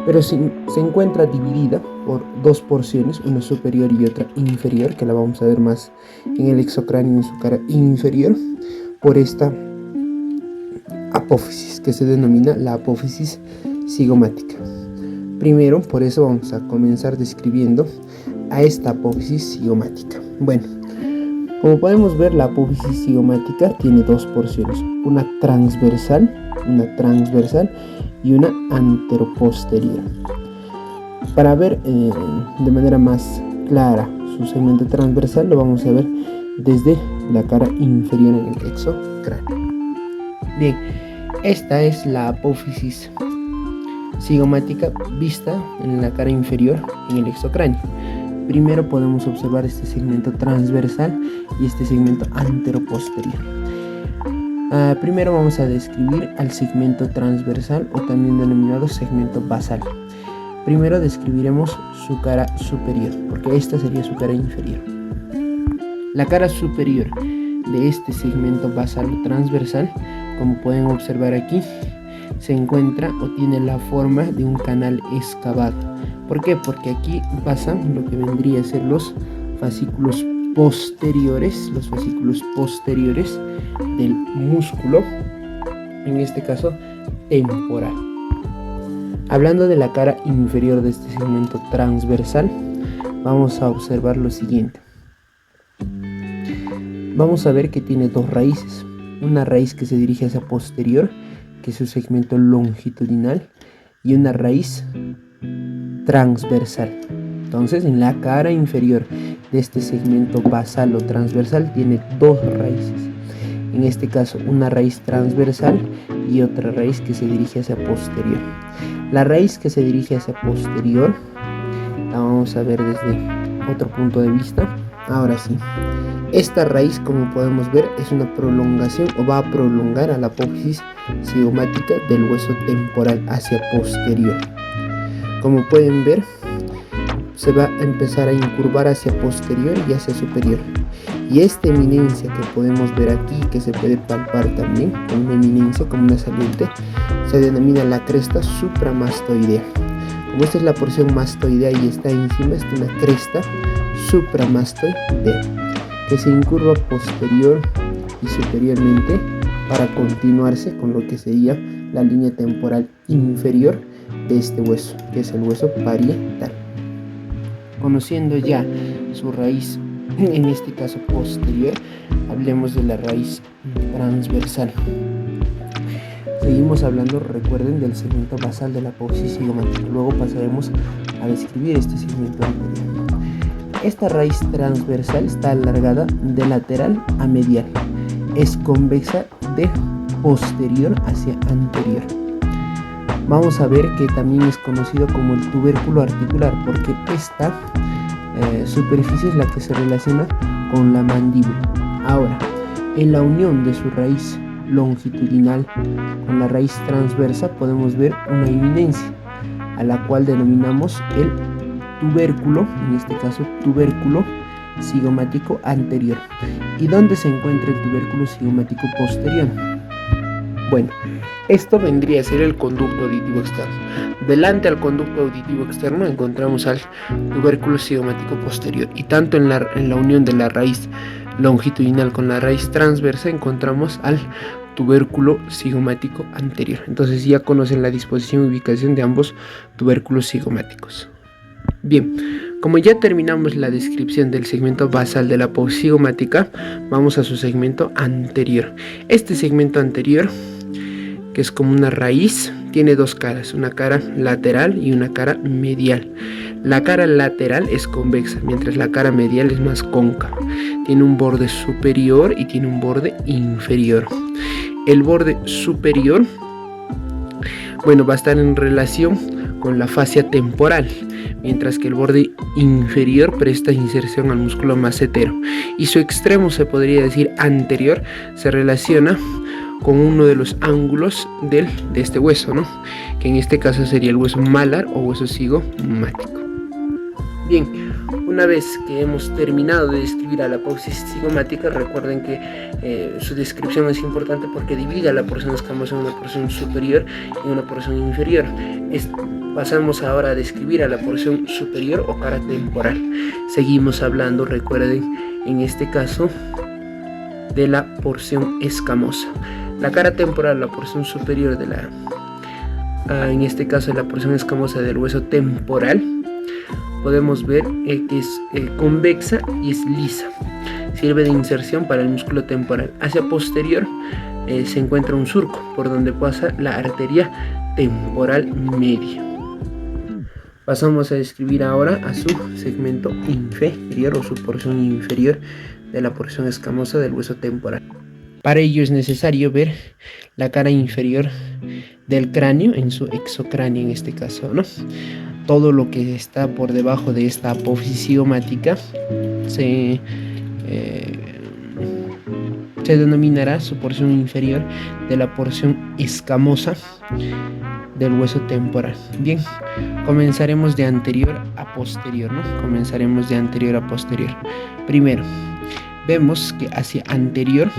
pero se encuentra dividida por dos porciones, una superior y otra inferior, que la vamos a ver más en el exocráneo en su cara inferior, por esta apófisis que se denomina la apófisis cigomática. Primero, por eso vamos a comenzar describiendo a esta apófisis cigomática. Bueno, como podemos ver, la apófisis cigomática tiene dos porciones, una transversal y una anteroposterior. Para ver de manera más clara su segmento transversal, lo vamos a ver desde la cara inferior en el exocráneo. Bien, esta es la apófisis cigomática vista en la cara inferior en el exocráneo. Primero podemos observar este segmento transversal y este segmento anteroposterior. Primero vamos a describir al segmento transversal, o también denominado segmento basal. Primero describiremos su cara superior, porque esta sería su cara inferior. La cara superior de este segmento basal o transversal, como pueden observar aquí, se encuentra o tiene la forma de un canal excavado. ¿Por qué? Porque aquí pasan lo que vendría a ser los fascículos posteriores del músculo, en este caso temporal. Hablando de la cara inferior de este segmento transversal, vamos a observar lo siguiente. Vamos a ver que tiene dos raíces. Una raíz que se dirige hacia posterior, que es su segmento longitudinal, y una raíz transversal. Entonces, en la cara inferior de este segmento basal o transversal tiene dos raíces. En este caso, una raíz transversal y otra raíz que se dirige hacia posterior. La raíz que se dirige hacia posterior la vamos a ver desde otro punto de vista. Ahora sí, esta raíz, como podemos ver, es una prolongación, o va a prolongar a la apófisis cigomática del hueso temporal hacia posterior. Como pueden ver, se va a empezar a incurvar hacia posterior y hacia superior. Y esta eminencia que podemos ver aquí, que se puede palpar también como una eminencia, como una saliente, se denomina la cresta supramastoidea. Como esta es la porción mastoidea y está encima, es una cresta supramastoidea, que se incurva posterior y superiormente para continuarse con lo que sería la línea temporal inferior de este hueso, que es el hueso parietal. Conociendo ya su raíz, en este caso posterior, hablemos de la raíz transversal. Seguimos hablando, recuerden, del segmento basal de la apófisis cigomática. Luego pasaremos a describir este segmento anterior. Esta raíz transversal está alargada de lateral a medial. Es convexa de posterior hacia anterior. Vamos a ver que también es conocido como el tubérculo articular, porque esta superficie es la que se relaciona con la mandíbula. Ahora, en la unión de su raíz longitudinal con la raíz transversa podemos ver una eminencia, a la cual denominamos el tubérculo, en este caso tubérculo cigomático anterior. ¿Y dónde se encuentra el tubérculo cigomático posterior? Bueno, esto vendría a ser el conducto auditivo externo. Delante al conducto auditivo externo encontramos al tubérculo cigomático posterior, y tanto en la unión de la raíz longitudinal con la raíz transversa encontramos al tubérculo cigomático anterior. Entonces ya conocen la disposición y ubicación de ambos tubérculos cigomáticos. Bien, como ya terminamos la descripción del segmento basal de la apófisis cigomática, vamos a su segmento anterior. Este segmento anterior, que es como una raíz, tiene dos caras, una cara lateral y una cara medial. La cara lateral es convexa, mientras la cara medial es más cóncava. Tiene un borde superior y tiene un borde inferior. El borde superior, bueno, va a estar en relación con la fascia temporal, mientras que el borde inferior presta inserción al músculo macetero, y su extremo, se podría decir anterior, se relaciona con uno de los ángulos de este hueso, ¿no? Que en este caso sería el hueso malar o hueso cigomático. Bien, una vez que hemos terminado de describir a la apófisis cigomática, recuerden que su descripción es importante porque divide a la porción escamosa en una porción superior y una porción inferior. Pasamos ahora a describir a la porción superior o cara temporal. Seguimos hablando, recuerden, en este caso, de la porción escamosa. La cara temporal, la porción superior de en este caso, la porción escamosa del hueso temporal, podemos ver que es convexa y es lisa. Sirve de inserción para el músculo temporal. Hacia posterior se encuentra un surco por donde pasa la arteria temporal media. Pasamos a describir ahora a su segmento inferior o su porción inferior de la porción escamosa del hueso temporal. Para ello es necesario ver la cara inferior del cráneo en su exocráneo, en este caso, ¿no? Todo lo que está por debajo de esta apófisis cigomática se denominará su porción inferior de la porción escamosa del hueso temporal. Bien, comenzaremos de anterior a posterior, ¿no? Comenzaremos de anterior a posterior. Primero, vemos que hacia anterior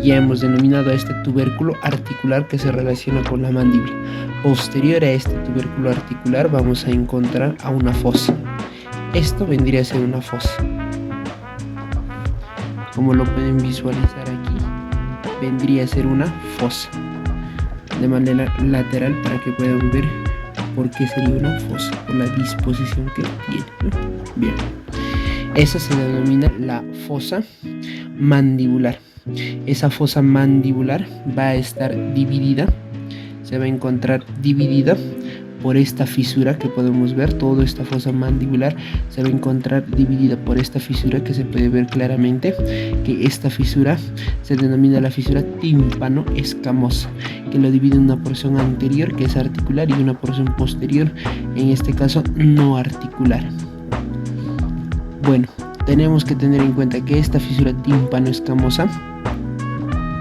ya hemos denominado a este tubérculo articular que se relaciona con la mandíbula. Posterior a este tubérculo articular vamos a encontrar a una fosa. Esto vendría a ser una fosa. Como lo pueden visualizar aquí, vendría a ser una fosa de manera lateral para que puedan ver por qué sería una fosa, por la disposición que tiene, ¿no? Bien, esa se denomina la fosa mandibular. Esa fosa mandibular va a estar dividida, se va a encontrar dividida por esta fisura que podemos ver. Toda esta fosa mandibular se va a encontrar dividida por esta fisura que se puede ver claramente, que esta fisura se denomina la fisura tímpano-escamosa, que lo divide en una porción anterior, que es articular, y una porción posterior, en este caso no articular. Bueno, tenemos que tener en cuenta que esta fisura tímpano-escamosa,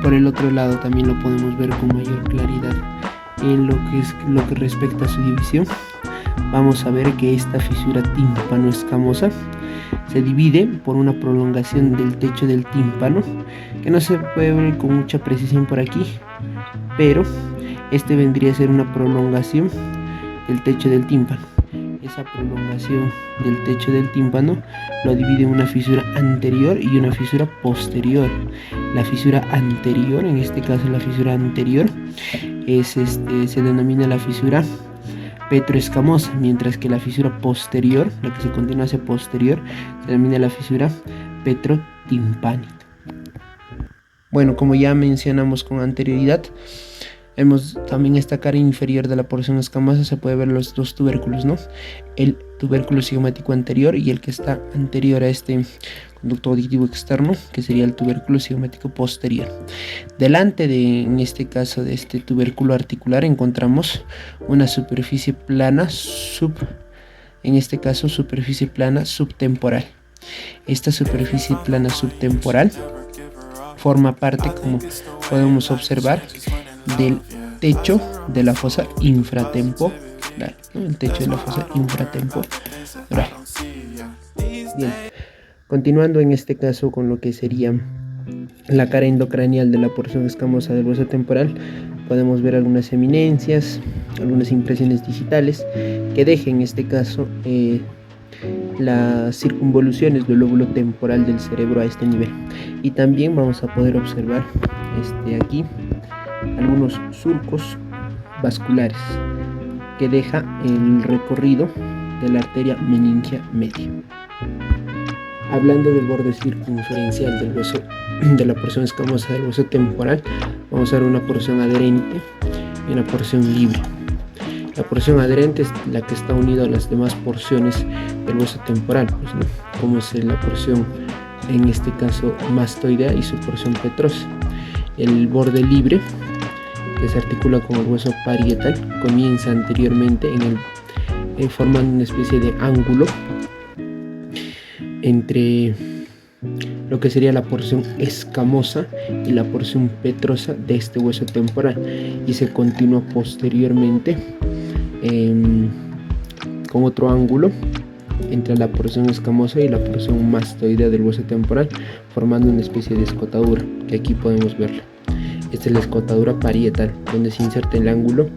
por el otro lado también lo podemos ver con mayor claridad en lo que respecta a su división. Vamos a ver que esta fisura tímpano-escamosa se divide por una prolongación del techo del tímpano, que no se puede ver con mucha precisión por aquí, pero este vendría a ser una prolongación del techo del tímpano. Esa prolongación del techo del tímpano lo divide en una fisura anterior y una fisura posterior. La fisura anterior, en este caso la fisura anterior, se denomina la fisura petroescamosa, mientras que la fisura posterior, la que se continúa hacia posterior, se denomina la fisura petrotimpánica. Bueno, como ya mencionamos con anterioridad, vemos también esta cara inferior de la porción escamosa. Se puede ver los dos tubérculos, ¿no? El tubérculo cigomático anterior y el que está anterior a este conducto auditivo externo, que sería el tubérculo cigomático posterior. Delante en este caso, de este tubérculo articular encontramos una superficie plana superficie plana subtemporal. Esta superficie plana subtemporal forma parte, como podemos observar, del techo de la fosa infratemporal, ¿no? El techo de la fosa infratemporal. Bien, continuando en este caso con lo que sería la cara endocranial de la porción escamosa del hueso temporal, podemos ver algunas eminencias, algunas impresiones digitales que dejen en este caso las circunvoluciones del lóbulo temporal del cerebro a este nivel. Y también vamos a poder observar aquí algunos surcos vasculares que deja el recorrido de la arteria meningia media. Hablando del borde circunferencial del hueso de la porción escamosa del hueso temporal, vamos a ver una porción adherente y una porción libre. La porción adherente es la que está unida a las demás porciones del hueso temporal, pues, ¿no? Como es la porción, en este caso, mastoidea y su porción petrosa. El borde libre, que se articula con el hueso parietal, comienza anteriormente formando una especie de ángulo entre lo que sería la porción escamosa y la porción petrosa de este hueso temporal, y se continúa posteriormente con otro ángulo entre la porción escamosa y la porción mastoidea del hueso temporal, formando una especie de escotadura, que aquí podemos verla. Esta es la escotadura parietal, donde se inserta el ángulo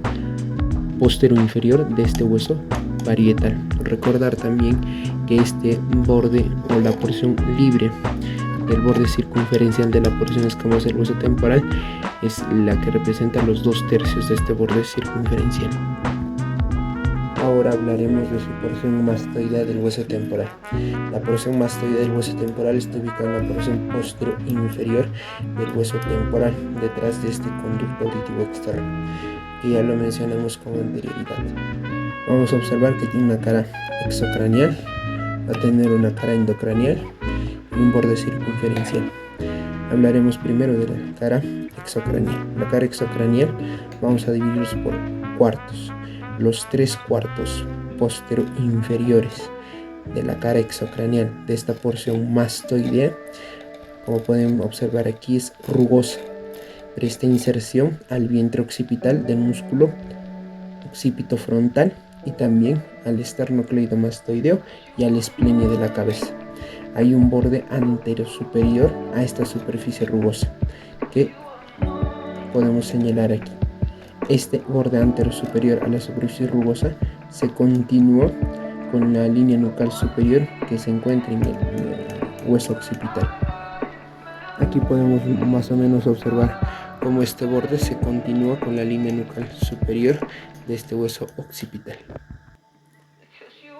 postero inferior de este hueso parietal. Recordar también que este borde o la porción libre del borde circunferencial de la porción escamosa del hueso temporal es la que representa los 2/3 de este borde circunferencial. Ahora hablaremos de su porción mastoidea del hueso temporal. La porción mastoidea del hueso temporal está ubicada en la porción posterior inferior del hueso temporal, detrás de este conducto auditivo externo, que ya lo mencionamos con anterioridad. Vamos a observar que tiene una cara exocranial, va a tener una cara endocranial y un borde circunferencial. Hablaremos primero de la cara exocranial. La cara exocranial vamos a dividirlos por cuartos. Los 3/4 postero inferiores de la cara exocranial de esta porción mastoidea, como pueden observar aquí, es rugosa. Presta inserción al vientre occipital del músculo occipito frontal y también al esternocleidomastoideo y al esplenio de la cabeza. Hay un borde anterior superior a esta superficie rugosa que podemos señalar aquí. Este borde anterior superior a la superficie rugosa se continúa con la línea nucal superior que se encuentra en el hueso occipital. Aquí podemos más o menos observar cómo este borde se continúa con la línea nucal superior de este hueso occipital.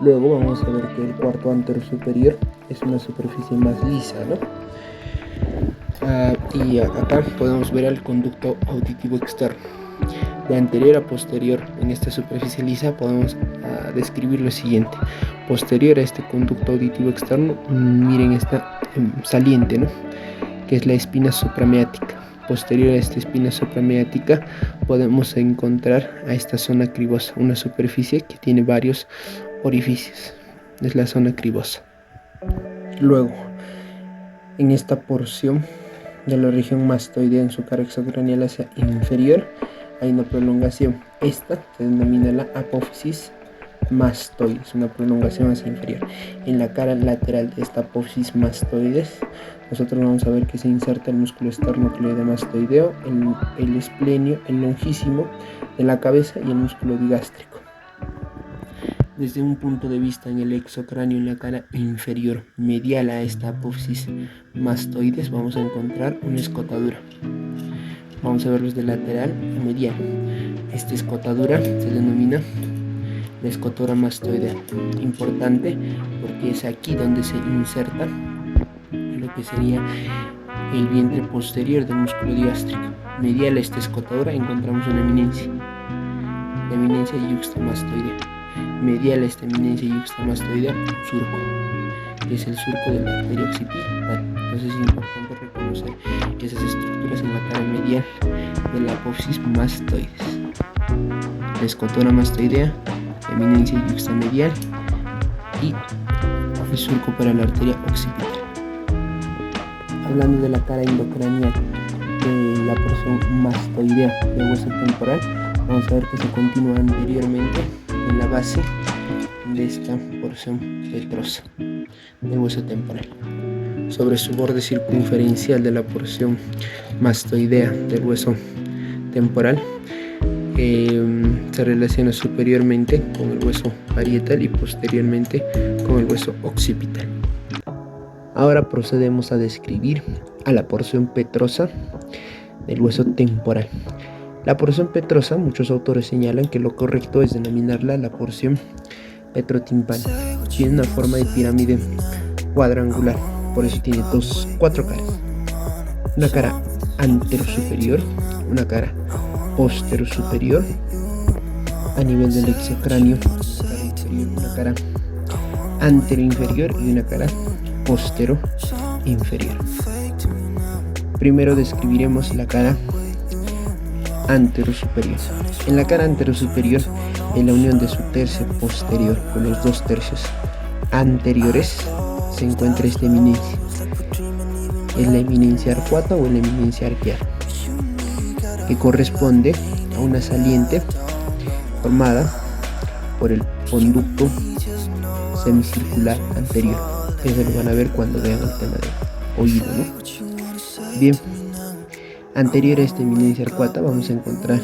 Luego vamos a ver que el cuarto anterior superior es una superficie más lisa, ¿no? Y acá podemos ver el conducto auditivo externo. De anterior a posterior en esta superficie lisa podemos describir lo siguiente. Posterior a este conducto auditivo externo, miren esta saliente, ¿no?, que es la espina suprameática. Posterior a esta espina suprameática podemos encontrar a esta zona cribosa, una superficie que tiene varios orificios, es la zona cribosa. Luego, en esta porción de la región mastoidea, en su cara exocranial hacia inferior, hay una prolongación. Esta se denomina la apófisis mastoides, una prolongación hacia inferior. En la cara lateral de esta apófisis mastoides, nosotros vamos a ver que se inserta el músculo esternocleidomastoideo, el esplenio, el longísimo de la cabeza y el músculo digástrico. Desde un punto de vista en el exocráneo, en la cara inferior medial a esta apófisis mastoides, vamos a encontrar una escotadura. Vamos a verlos de lateral a medial. Esta escotadura se denomina la escotora mastoidea. Importante porque es aquí donde se inserta lo que sería el vientre posterior del músculo digástrico. Medial a esta escotadura encontramos una eminencia, la eminencia yuxtamastoidea. Medial a esta eminencia yuxtamastoidea, un surco, que es el surco de la arteria occipital. Entonces es importante reconocer esas estructuras en la cara medial de la apófisis mastoides. La escotora mastoidea, la eminencia yuxtamedial y el surco para la arteria occipital. Hablando de la cara endocranial de la porción mastoidea del hueso temporal, vamos a ver que se continúa anteriormente en la base de esta porción petrosa del hueso temporal. Sobre su borde circunferencial de la porción mastoidea del hueso temporal se relaciona superiormente con el hueso parietal y posteriormente con el hueso occipital. Ahora procedemos a describir a la porción petrosa del hueso temporal. La porción petrosa, muchos autores señalan que lo correcto es denominarla la porción petrotimpánica. Tiene una forma de pirámide cuadrangular, por eso tiene cuatro caras. Una cara anterosuperior, una cara posterosuperior a nivel del exocráneo, una cara anteroinferior y una cara posteroinferior. Primero describiremos la cara anterosuperior. En la cara anterosuperior, en la unión de su tercio posterior con los 2/3 anteriores, se encuentra esta eminencia. Es la eminencia arcuata o la eminencia arqueal, que corresponde a una saliente formada por el conducto semicircular anterior. Eso lo van a ver cuando vean el tema de oído, ¿no? Bien, anterior a esta eminencia arcuata vamos a encontrar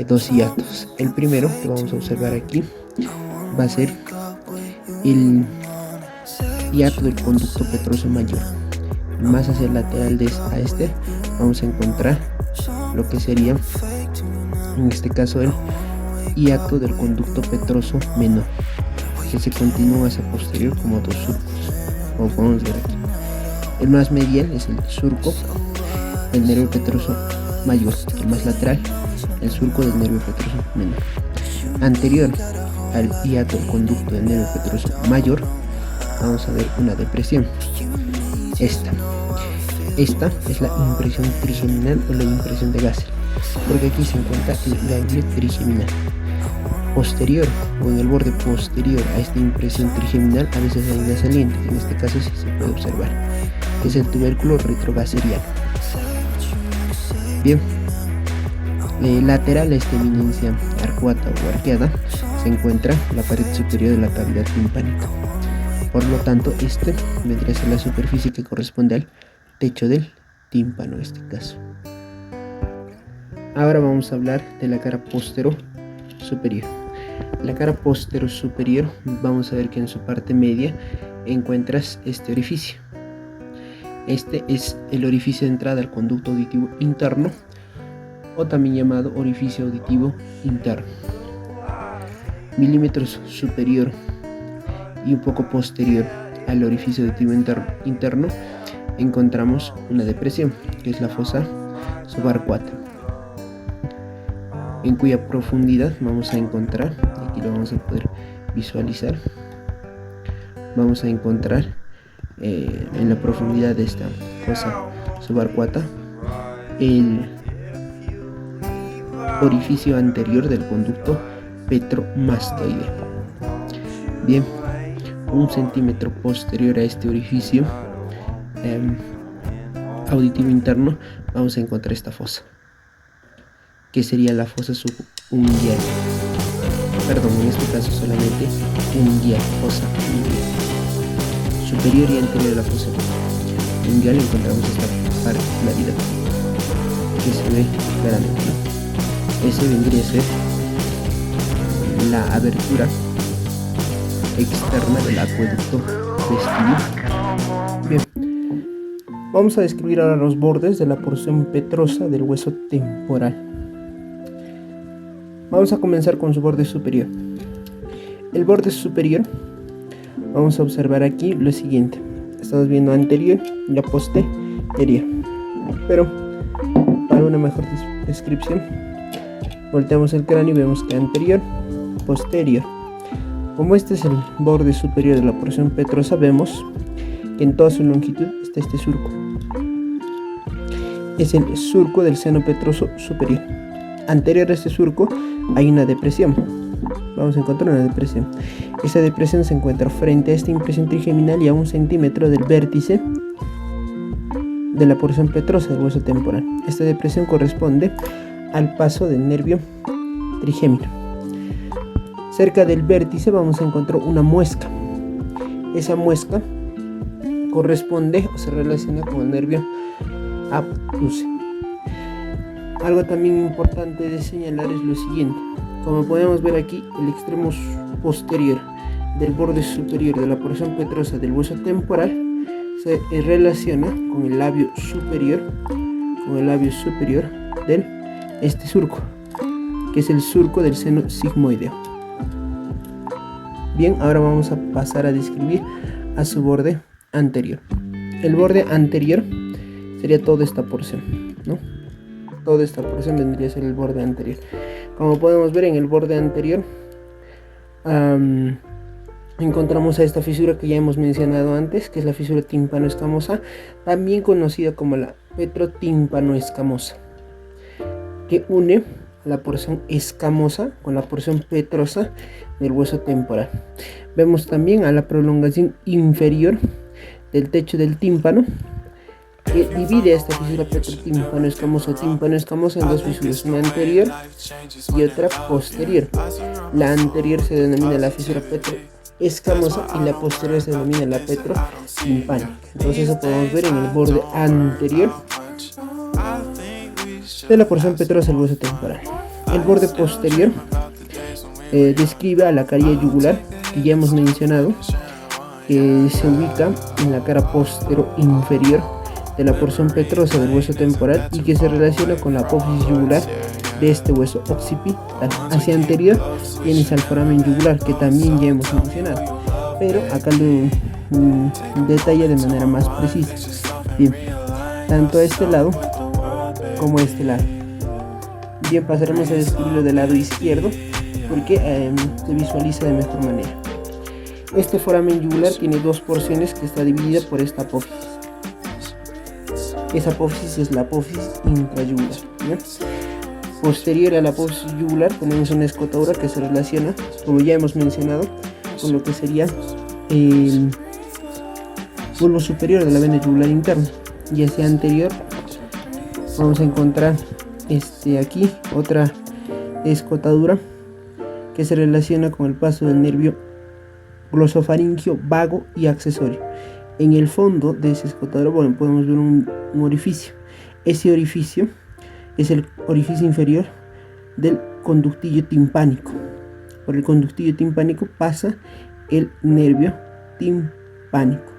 dos hiatos. El primero que vamos a observar aquí va a ser el hiato del conducto petroso mayor. Más hacia el lateral a este vamos a encontrar lo que sería, en este caso, el hiato del conducto petroso menor, que se continúa hacia posterior como dos surcos, como podemos ver aquí. El más medial es el surco del nervio petroso mayor, el más lateral el surco del nervio petroso menor. Anterior al hiato del conducto del nervio petroso mayor vamos a ver una depresión. Esta es la impresión trigeminal o la impresión de Gassel, porque aquí se encuentra el ganglio trigeminal. Posterior o en el borde posterior a esta impresión trigeminal a veces hay una saliente, en este caso sí se puede observar, que es el tubérculo retrogasseriano. Bien, lateral a esta eminencia arcuata o arqueada se encuentra la pared superior de la cavidad timpánica. Por lo tanto, este vendría a ser la superficie que corresponde al techo del tímpano en este caso. Ahora vamos a hablar de la cara postero superior. La cara postero superior, vamos a ver que en su parte media encuentras este orificio. Este es el orificio de entrada al conducto auditivo interno, o también llamado orificio auditivo interno. Milímetros superior y un poco posterior al orificio auditivo interno encontramos una depresión, que es la fosa subarcuata, en cuya profundidad vamos a encontrar, aquí lo vamos a poder visualizar, vamos a encontrar en la profundidad de esta fosa subarcuata el orificio anterior del conducto petromastoide. Bien, 1 centímetro posterior a este orificio auditivo interno vamos a encontrar esta fosa, que sería la fosa subunguial. Perdón, en este caso solamente unguial, fosa unguial. Superior y anterior a la fosa unguial encontramos esta particularidad que se ve claramente, ¿no? Ese vendría a ser la abertura externa del acueducto vestibular. Bien, vamos a describir ahora los bordes de la porción petrosa del hueso temporal. Vamos a comenzar con su borde superior. El borde superior, vamos a observar aquí lo siguiente. Estamos viendo anterior y la posterior, pero para una mejor descripción volteamos el cráneo y vemos que anterior, posterior. Como este es el borde superior de la porción petrosa, vemos que en toda su longitud está este surco. Es el surco del seno petroso superior. Anterior a este surco hay una depresión. Vamos a encontrar una depresión. Esa depresión se encuentra frente a esta impresión trigeminal y a 1 centímetro del vértice de la porción petrosa del hueso temporal. Esta depresión corresponde al paso del nervio trigémino. Cerca del vértice vamos a encontrar una muesca. Esa muesca corresponde o se relaciona con el nervio abduce. Algo también importante de señalar es lo siguiente. Como podemos ver aquí, el extremo posterior del borde superior de la porción petrosa del hueso temporal se relaciona con el labio superior del este surco, que es el surco del seno sigmoideo. Bien, ahora vamos a pasar a describir a su borde anterior. El borde anterior sería toda esta porción, ¿no? Toda esta porción vendría a ser el borde anterior. Como podemos ver, en el borde anterior encontramos a esta fisura que ya hemos mencionado antes, que es la fisura tímpano-escamosa, también conocida como la petrotímpano-escamosa, que une la porción escamosa con la porción petrosa del hueso temporal. Vemos también a la prolongación inferior del techo del tímpano, que divide esta fisura petrotímpano-escamosa tímpano-escamosa en dos fisuras, una anterior y otra posterior. La anterior se denomina la fisura petroescamosa y la posterior se denomina la petrotímpánica. Entonces eso podemos ver en el borde anterior de la porción petrosa del hueso temporal. el borde posterior describe a la carie yugular, que ya hemos mencionado, que se ubica en la cara postero inferior de la porción petrosa del hueso temporal y que se relaciona con la apófisis yugular de este hueso occipital. Hacia anterior tienes al foramen yugular, que también ya hemos mencionado, pero acá lo detalla de manera más precisa. Bien, tanto a este lado como a este lado. Bien, pasaremos a describirlo del lado izquierdo porque se visualiza de mejor manera. Este foramen yugular tiene dos porciones que está dividida por esta apófisis. Esa apófisis es la apófisis intrayugular. ¿Bien? Posterior a la apófisis yugular tenemos una escotadura que se relaciona, como ya hemos mencionado, con lo que sería el bulbo superior de la vena yugular interna. Y hacia anterior vamos a encontrar aquí otra escotadura que se relaciona con el paso del nervio glosofaringio vago y accesorio. En el fondo de esa escotadura, bueno, podemos ver un orificio. Ese orificio es el orificio inferior del conductillo timpánico. Por el conductillo timpánico pasa el nervio timpánico.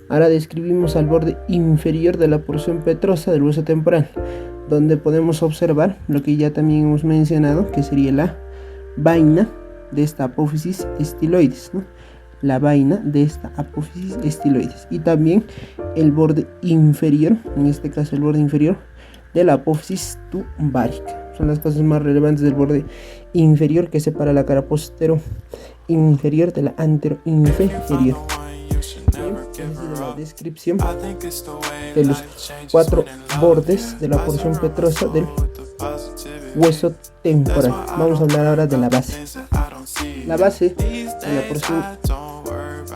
Ahora describimos al borde inferior de la porción petrosa del hueso temporal, donde podemos observar lo que ya también hemos mencionado, que sería la vaina de esta apófisis estiloides, ¿no? La vaina de esta apófisis estiloides, y también el borde inferior, en este caso el borde inferior de la apófisis tumbárica. Son las cosas más relevantes del borde inferior, que separa la cara postero inferior de la antero inferior. La descripción de los cuatro bordes de la porción petrosa del hueso temporal. Vamos a hablar ahora de la base. La base de la porción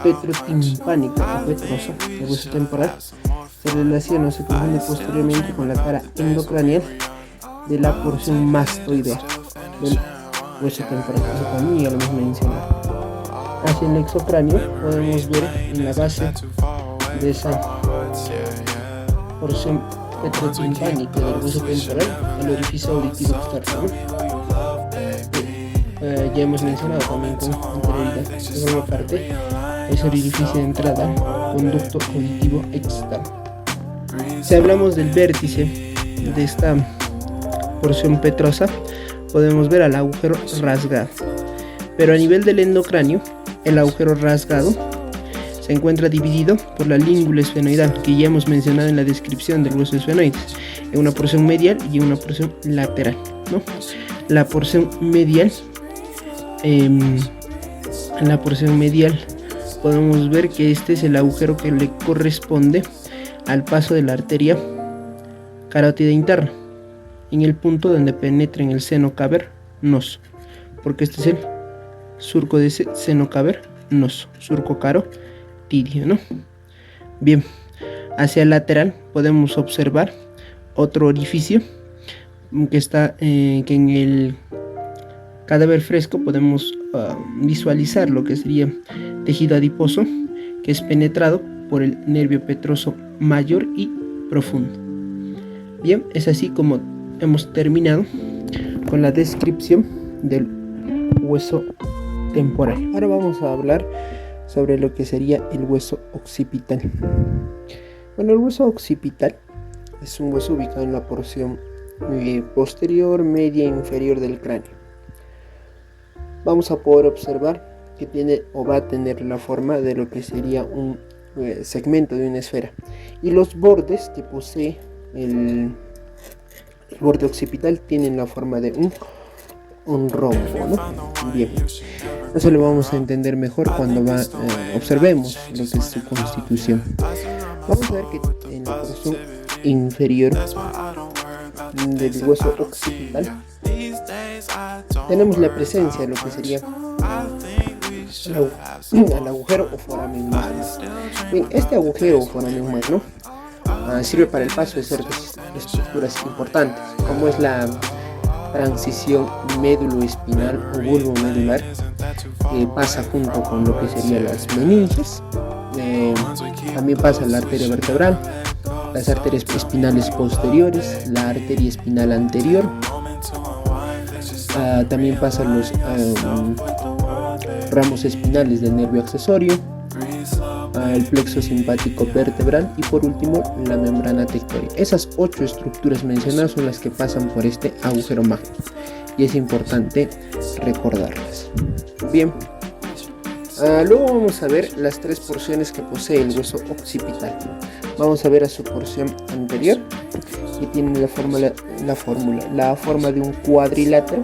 petrotimpánica o petrosa del hueso temporal se relaciona o se confunde posteriormente con la cara endocranial de la porción mastoidea del hueso temporal. Eso también ya lo hemos mencionado. Hacia el exocráneo podemos ver en la base de esa porción petrotimpánica del hueso temporal el orificio auditivo externo. Ya hemos mencionado también con anterioridad que forma parte ese orificio de entrada, conducto auditivo externo. Si hablamos del vértice de esta porción petrosa, podemos ver al agujero rasgado, pero a nivel del endocráneo, el agujero rasgado se encuentra dividido por la língula esfenoidal, que ya hemos mencionado en la descripción del hueso esfenoides, en una porción medial y en una porción lateral, ¿no? La porción medial, en la porción medial podemos ver que este es el agujero que le corresponde al paso de la arteria carótida interna, en el punto donde penetra en el seno cavernoso, porque este es el surco de ese seno cavernoso, surco carotidio, ¿no? Bien, hacia el lateral podemos observar otro orificio que está que en el cadáver fresco podemos visualizar lo que sería tejido adiposo, que es penetrado por el nervio petroso mayor y profundo. Bien, es así como hemos terminado con la descripción del hueso temporal. Ahora vamos a hablar sobre lo que sería el hueso occipital. Bueno, el hueso occipital es un hueso ubicado en la porción posterior, media e inferior del cráneo. Vamos a poder observar que tiene o va a tener la forma de lo que sería un segmento de una esfera, y los bordes que posee el borde occipital tienen la forma de un rombo, ¿no? Bien, eso lo vamos a entender mejor cuando observemos lo que es su constitución. Vamos a ver que en la porción inferior del hueso occipital tenemos la presencia de lo que sería el agujero o foramen magno. Bien, este agujero o foramen magno sirve para el paso de ciertas estructuras importantes, como es la transición médulo-espinal o bulbo-medular, que pasa junto con lo que serían las meninges. También pasa la arteria vertebral, las arterias espinales posteriores, la arteria espinal anterior, También pasan los ramos espinales del nervio accesorio, el plexo simpático vertebral y por último la membrana tectórica. Esas 8 estructuras mencionadas son las que pasan por este agujero magno y es importante recordarlas. Bien, luego vamos a ver las 3 porciones que posee el hueso occipital. Vamos a ver a su porción anterior, que tiene la forma de un cuadrilátero.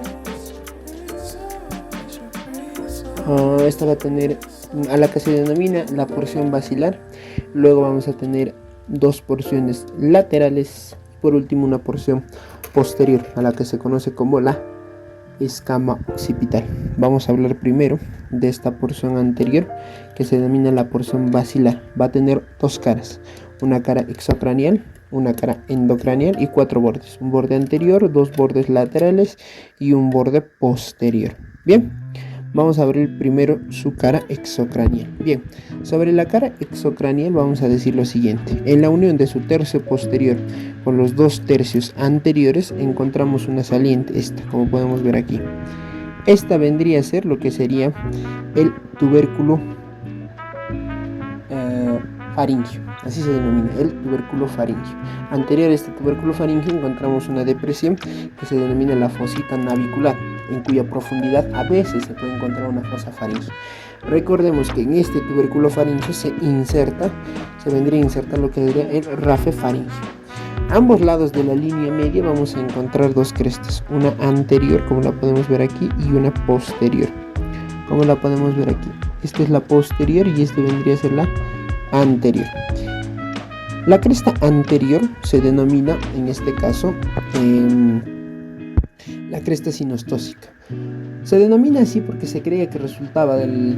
Esta va a tener a la que se denomina la porción basilar. Luego vamos a tener 2 porciones laterales. Por último, una porción posterior, a la que se conoce como la escama occipital. Vamos a hablar primero de esta porción anterior, que se denomina la porción basilar. Va a tener 2 caras, una cara exocranial, una cara endocranial y 4 bordes. Un borde anterior, 2 bordes laterales y un borde posterior. Bien, vamos a ver primero su cara exocranial. Bien, sobre la cara exocranial vamos a decir lo siguiente. En la unión de su tercio posterior con los 2 tercios anteriores encontramos una saliente, esta, como podemos ver aquí. Esta vendría a ser lo que sería el tubérculo faringio, así se denomina, el tubérculo faringio. Anterior a este tubérculo faringio encontramos una depresión que se denomina la fosita navicular, en cuya profundidad a veces se puede encontrar una fosa faringea. Recordemos que en este tubérculo faringio se vendría a insertar lo que sería el rafe faringio. A ambos lados de la línea media vamos a encontrar 2 crestas, una anterior, como la podemos ver aquí, y una posterior, como la podemos ver aquí. Esta es la posterior y esta vendría a ser la anterior. La cresta anterior se denomina, en este caso, la cresta sinostósica. Se denomina así porque se creía que resultaba de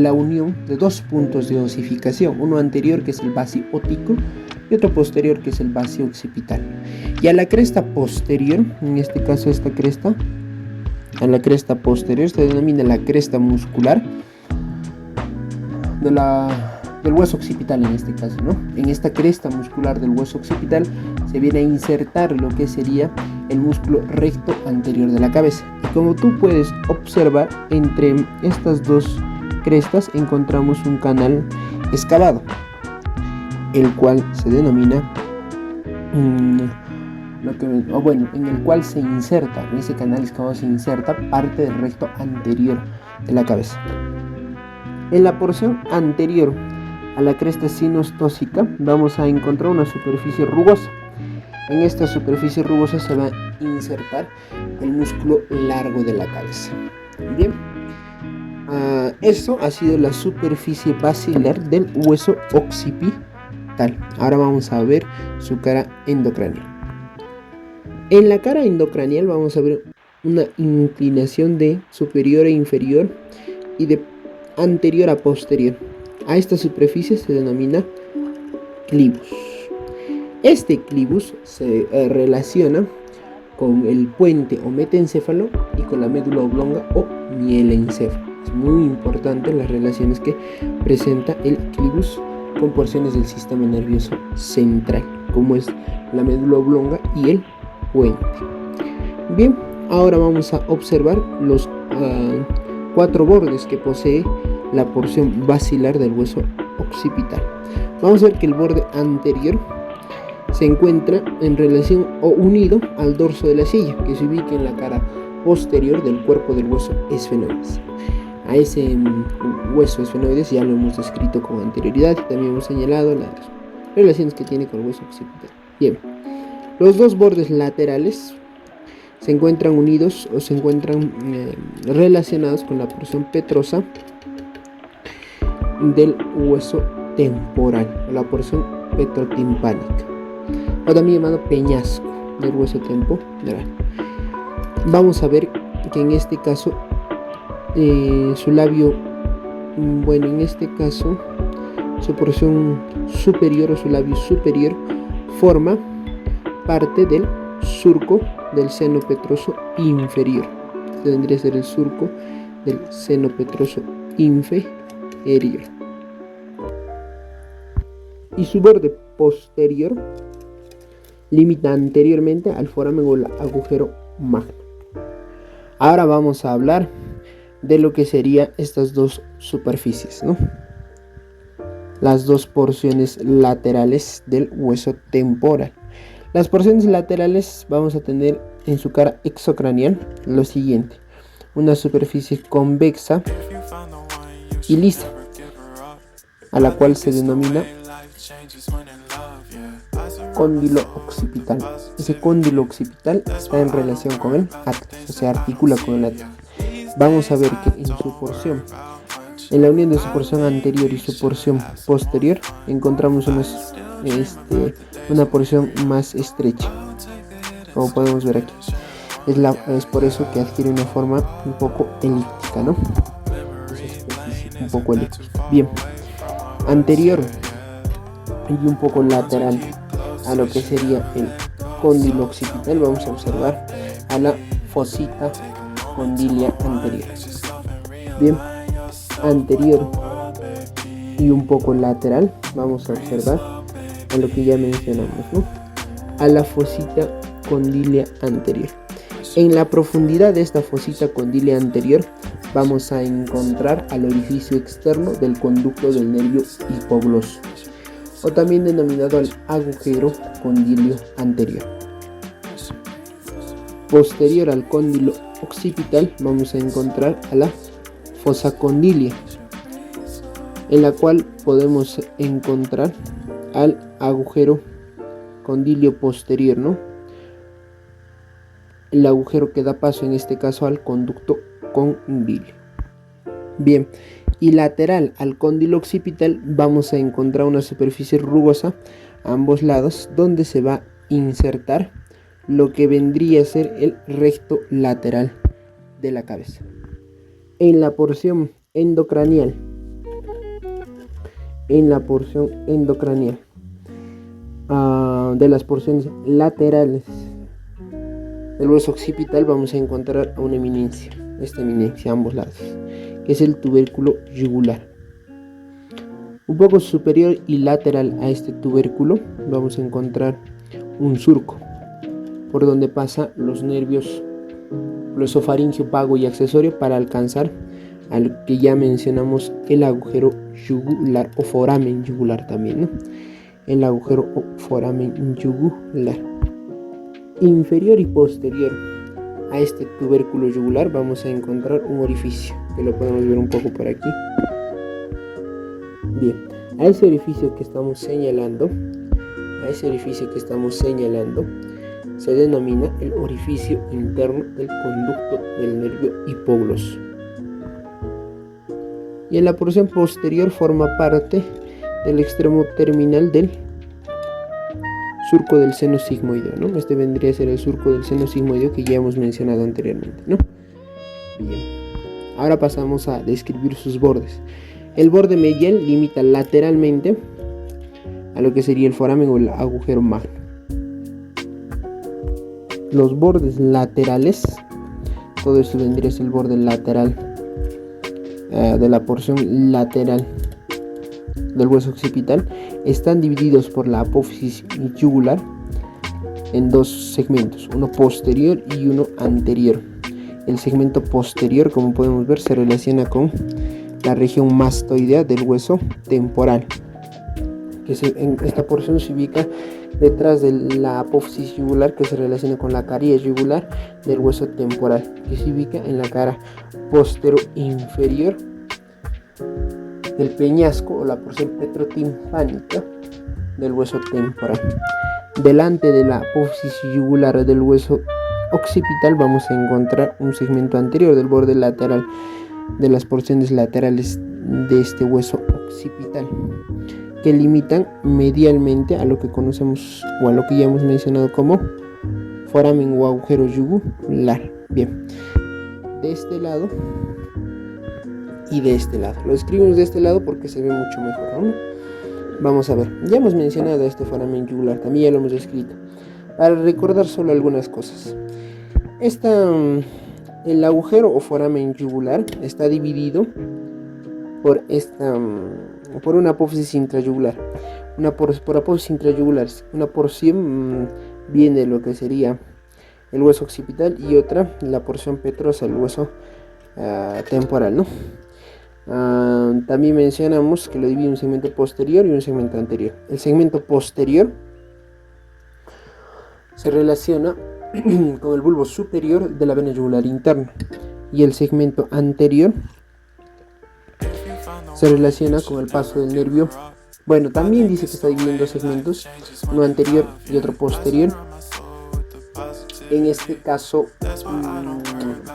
la unión de 2 puntos de osificación, uno anterior, que es el base óptico, y otro posterior, que es el base occipital. Y a la cresta posterior, en este caso esta cresta, a la cresta posterior se denomina la cresta muscular del hueso occipital, en este caso, ¿no? En esta cresta muscular del hueso occipital se viene a insertar lo que sería el músculo recto anterior de la cabeza. Y como tú puedes observar, entre estas 2 crestas encontramos un canal excavado, el cual se denomina en el cual se inserta, en ese canal excavado se inserta parte del recto anterior de la cabeza. En la porción anterior a la cresta sinostósica vamos a encontrar una superficie rugosa. En esta superficie rugosa se va a insertar el músculo largo de la cabeza. Bien, eso ha sido la superficie basilar del hueso occipital. Ahora vamos a ver su cara endocranial. En la cara endocranial vamos a ver una inclinación de superior a inferior y de anterior a posterior. A esta superficie se denomina clivus. Este clivus se relaciona con el puente o metencéfalo y con la médula oblonga o mielencéfalo. Es muy importante las relaciones que presenta el clivus con porciones del sistema nervioso central, como es la médula oblonga y el puente. Bien, ahora vamos a observar los 4 bordes que posee la porción basilar del hueso occipital. Vamos a ver que el borde anterior se encuentra en relación o unido al dorso de la silla, que se ubica en la cara posterior del cuerpo del hueso esfenoides. A ese hueso esfenoides ya lo hemos descrito con anterioridad y también hemos señalado las relaciones que tiene con el hueso occipital. Bien, los 2 bordes laterales se encuentran unidos o se encuentran relacionados con la porción petrosa del hueso temporal, o la porción petrotimpánica, o también llamado peñasco del hueso temporal. Vamos a ver que en este caso su labio, en este caso su porción superior o su labio superior forma parte del surco del seno petroso inferior. Este vendría a ser el surco del seno petroso inferior. Y su borde posterior limita anteriormente al foramen o el agujero magno. Ahora vamos a hablar de lo que serían estas dos superficies, ¿no? Las dos porciones laterales del hueso temporal. Las porciones laterales vamos a tener en su cara exocranial lo siguiente: una superficie convexa y lisa, a la cual se denomina cóndilo occipital. Ese cóndilo occipital está en relación con el atlas, o sea, articula con el atlas. Vamos a ver que en su porción, en la unión de su porción anterior y su porción posterior, encontramos una porción más estrecha, como podemos ver aquí. Es por eso que adquiere una forma un poco elíptica, ¿no? Un poco elíptica. Bien, anterior y un poco lateral a lo que sería el cóndilo occipital, vamos a observar a la fosita condilia anterior. Bien, anterior y un poco lateral vamos a observar a lo que ya mencionamos, ¿no? A la fosita condilia anterior. En la profundidad de esta fosita condilia anterior vamos a encontrar al orificio externo del conducto del nervio hipogloso, o también denominado el agujero condilio anterior. Posterior al cóndilo occipital vamos a encontrar a la fosa condilia, en la cual podemos encontrar al agujero condilio posterior, ¿no? El agujero que da paso en este caso al conducto condilio. Bien, y lateral al cóndilo occipital vamos a encontrar una superficie rugosa a ambos lados, donde se va a insertar lo que vendría a ser el recto lateral de la cabeza. En la porción endocranial, de las porciones laterales del hueso occipital vamos a encontrar a una eminencia, esta eminencia a ambos lados, que es el tubérculo yugular. Un poco superior y lateral a este tubérculo vamos a encontrar un surco por donde pasan los nervios glosofaringio, vago y accesorio para alcanzar al que ya mencionamos, el agujero yugular o foramen yugular también, ¿no? El agujero o foramen yugular. Inferior y posterior a este tubérculo yugular vamos a encontrar un orificio, que lo podemos ver un poco por aquí. Bien, a ese orificio que estamos señalando se denomina el orificio interno del conducto del nervio hipogloso. Y en la porción posterior forma parte del extremo terminal del surco del seno sigmoideo, ¿no? Este vendría a ser el surco del seno sigmoideo que ya hemos mencionado anteriormente, ¿no? Bien, ahora pasamos a describir sus bordes. El borde medial limita lateralmente a lo que sería el foramen o el agujero magno. Los bordes laterales, todo esto vendría a ser el borde lateral de la porción lateral del hueso occipital, están divididos por la apófisis yugular en dos segmentos, uno posterior y uno anterior. El segmento posterior, como podemos ver, se relaciona con la región mastoidea del hueso temporal, en esta porción se ubica detrás de la apófisis yugular, que se relaciona con la caries yugular del hueso temporal, que se ubica en la cara postero inferior del peñasco o la porción petrotimpánica del hueso temporal. Delante de la apófisis yugular del hueso occipital vamos a encontrar un segmento anterior del borde lateral de las porciones laterales de este hueso occipital, que limitan medialmente a lo que conocemos o a lo que ya hemos mencionado como foramen o agujero yugular. Bien, de este lado y de este lado. Lo escribimos de este lado porque se ve mucho mejor, ¿no? Vamos a ver, ya hemos mencionado este foramen yugular, también ya lo hemos escrito, para recordar solo algunas cosas. El agujero o foramen yugular está dividido por una apófisis intrayugular. Por apófisis intrayugular, una porción viene de lo que sería el hueso occipital, y otra la porción petrosa, el hueso temporal, ¿no? También mencionamos que lo divide un segmento posterior y un segmento anterior. El segmento posterior se relaciona con el bulbo superior de la vena yugular interna, y el segmento anterior se relaciona con el paso del nervio. Bueno, también dice que está dividido en dos segmentos, uno anterior y otro posterior. En este caso,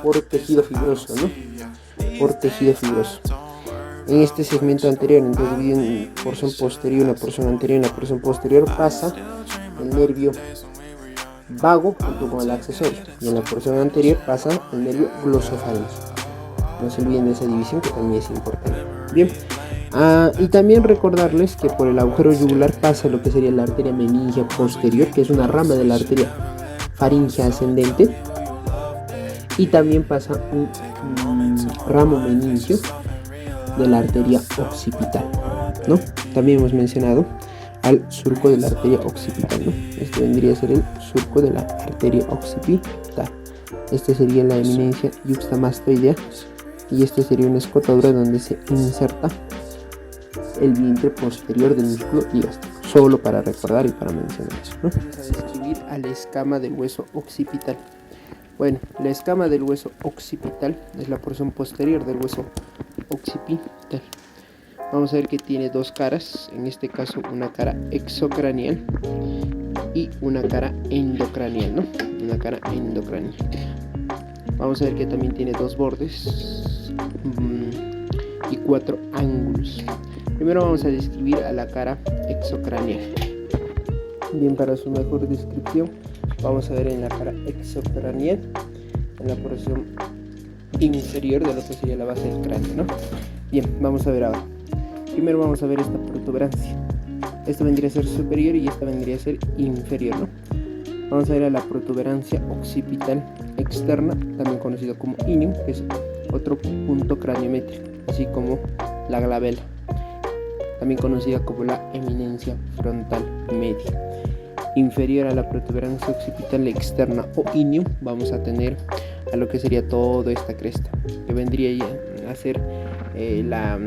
por tejido fibroso, ¿no? Por tejido fibroso. En este segmento anterior, entonces divide en porción posterior, una porción anterior y una porción posterior, pasa el nervio vago junto con el accesorio, y en la porción anterior pasa el nervio glosofaríngeo. No se olviden de esa división, que también es importante. Bien, y también recordarles que por el agujero yugular pasa lo que sería la arteria meningia posterior, que es una rama de la arteria faríngea ascendente, y también pasa un ramo meningio de la arteria occipital, ¿no? También hemos mencionado al surco de la arteria occipital, ¿no? Este vendría a ser el surco de la arteria occipital. Este sería la eminencia yuxtamastoidea, y este sería una escotadura donde se inserta el vientre posterior del músculo digástrico, solo para recordar y para mencionar eso, ¿no? Vamos a describir a la escama del hueso occipital. Bueno, la escama del hueso occipital es la porción posterior del hueso occipital. Vamos a ver que tiene dos caras, en este caso una cara exocranial y una cara endocranial, ¿no? Una cara endocranial. Vamos a ver que también tiene dos bordes y 4 ángulos. Primero vamos a describir a la cara exocranial. Bien, para su mejor descripción, vamos a ver en la cara exocranial, en la porción inferior de lo que sería la base del cráneo, ¿no? Bien, vamos a ver ahora. Primero vamos a ver esta protuberancia. Esta vendría a ser superior y esta vendría a ser inferior, ¿no? Vamos a ver a la protuberancia occipital externa, también conocido como inium, que es otro punto craniométrico, así como la glabela, también conocida como la eminencia frontal media. Inferior a la protuberancia occipital externa o inium, vamos a tener a lo que sería toda esta cresta, que vendría a ser la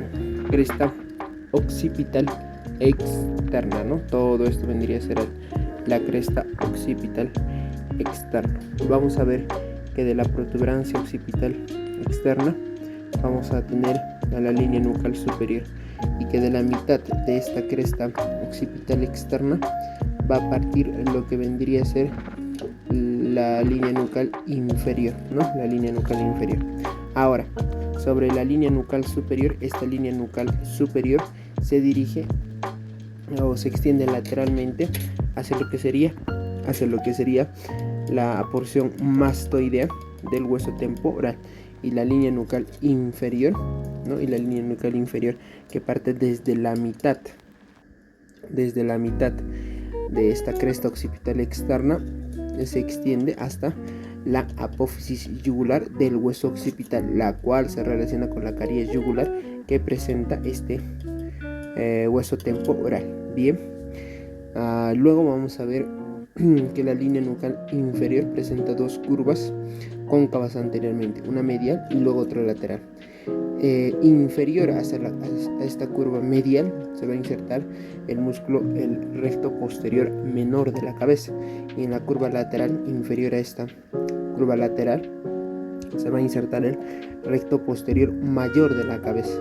cresta occipital externa, ¿no? Todo esto vendría a ser la cresta occipital externa. Vamos a ver que de la protuberancia occipital externa vamos a tener a la línea nucal superior, y que de la mitad de esta cresta occipital externa va a partir lo que vendría a ser la línea nucal inferior, ¿no? La línea nucal inferior. Ahora, sobre la línea nucal superior, esta línea nucal superior se dirige o se extiende lateralmente hacia lo que sería la porción mastoidea del hueso temporal, y la línea nucal inferior, ¿no? Y la línea nucal inferior que parte desde la mitad de esta cresta occipital externa se extiende hasta la apófisis yugular del hueso occipital, la cual se relaciona con la caries yugular que presenta este hueso temporal. Bien, luego vamos a ver que la línea nucal inferior presenta dos curvas cóncavas anteriormente, una medial y luego otra lateral. Inferior a esta curva medial se va a insertar el músculo, el recto posterior menor de la cabeza, y en la curva lateral, inferior a esta curva lateral, se va a insertar el recto posterior mayor de la cabeza.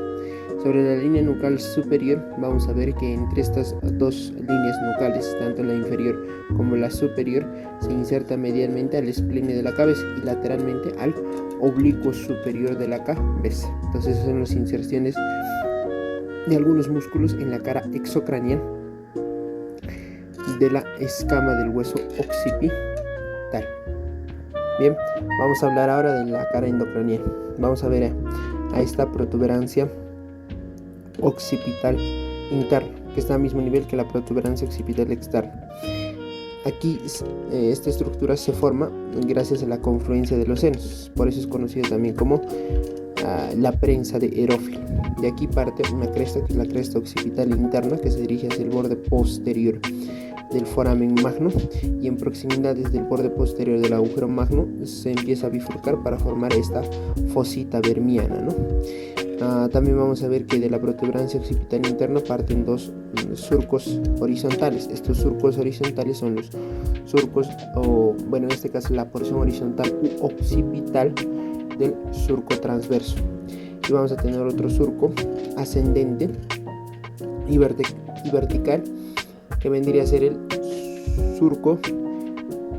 Sobre la línea nucal superior vamos a ver que entre estas dos líneas nucales, tanto la inferior como la superior, se inserta medialmente al esplenio de la cabeza y lateralmente al oblicuo superior de la cabeza. Entonces esas son las inserciones de algunos músculos en la cara exocranial de la escama del hueso occipital. Bien, vamos a hablar ahora de la cara endocranial. Vamos a ver a esta protuberancia occipital interna, que está al mismo nivel que la protuberancia occipital externa. Aquí esta estructura se forma gracias a la confluencia de los senos, por eso es conocido también como la prensa de Erófilo. De aquí parte una cresta, que es la cresta occipital interna, que se dirige hacia el borde posterior, del foramen magno, y en proximidades del borde posterior del agujero magno se empieza a bifurcar para formar esta fosita vermiana, ¿no? También vamos a ver que de la protuberancia occipital interna parten dos surcos horizontales. Estos surcos horizontales son los surcos, o bueno, en este caso la porción horizontal u occipital del surco transverso. Y vamos a tener otro surco ascendente y vertical, que vendría a ser el surco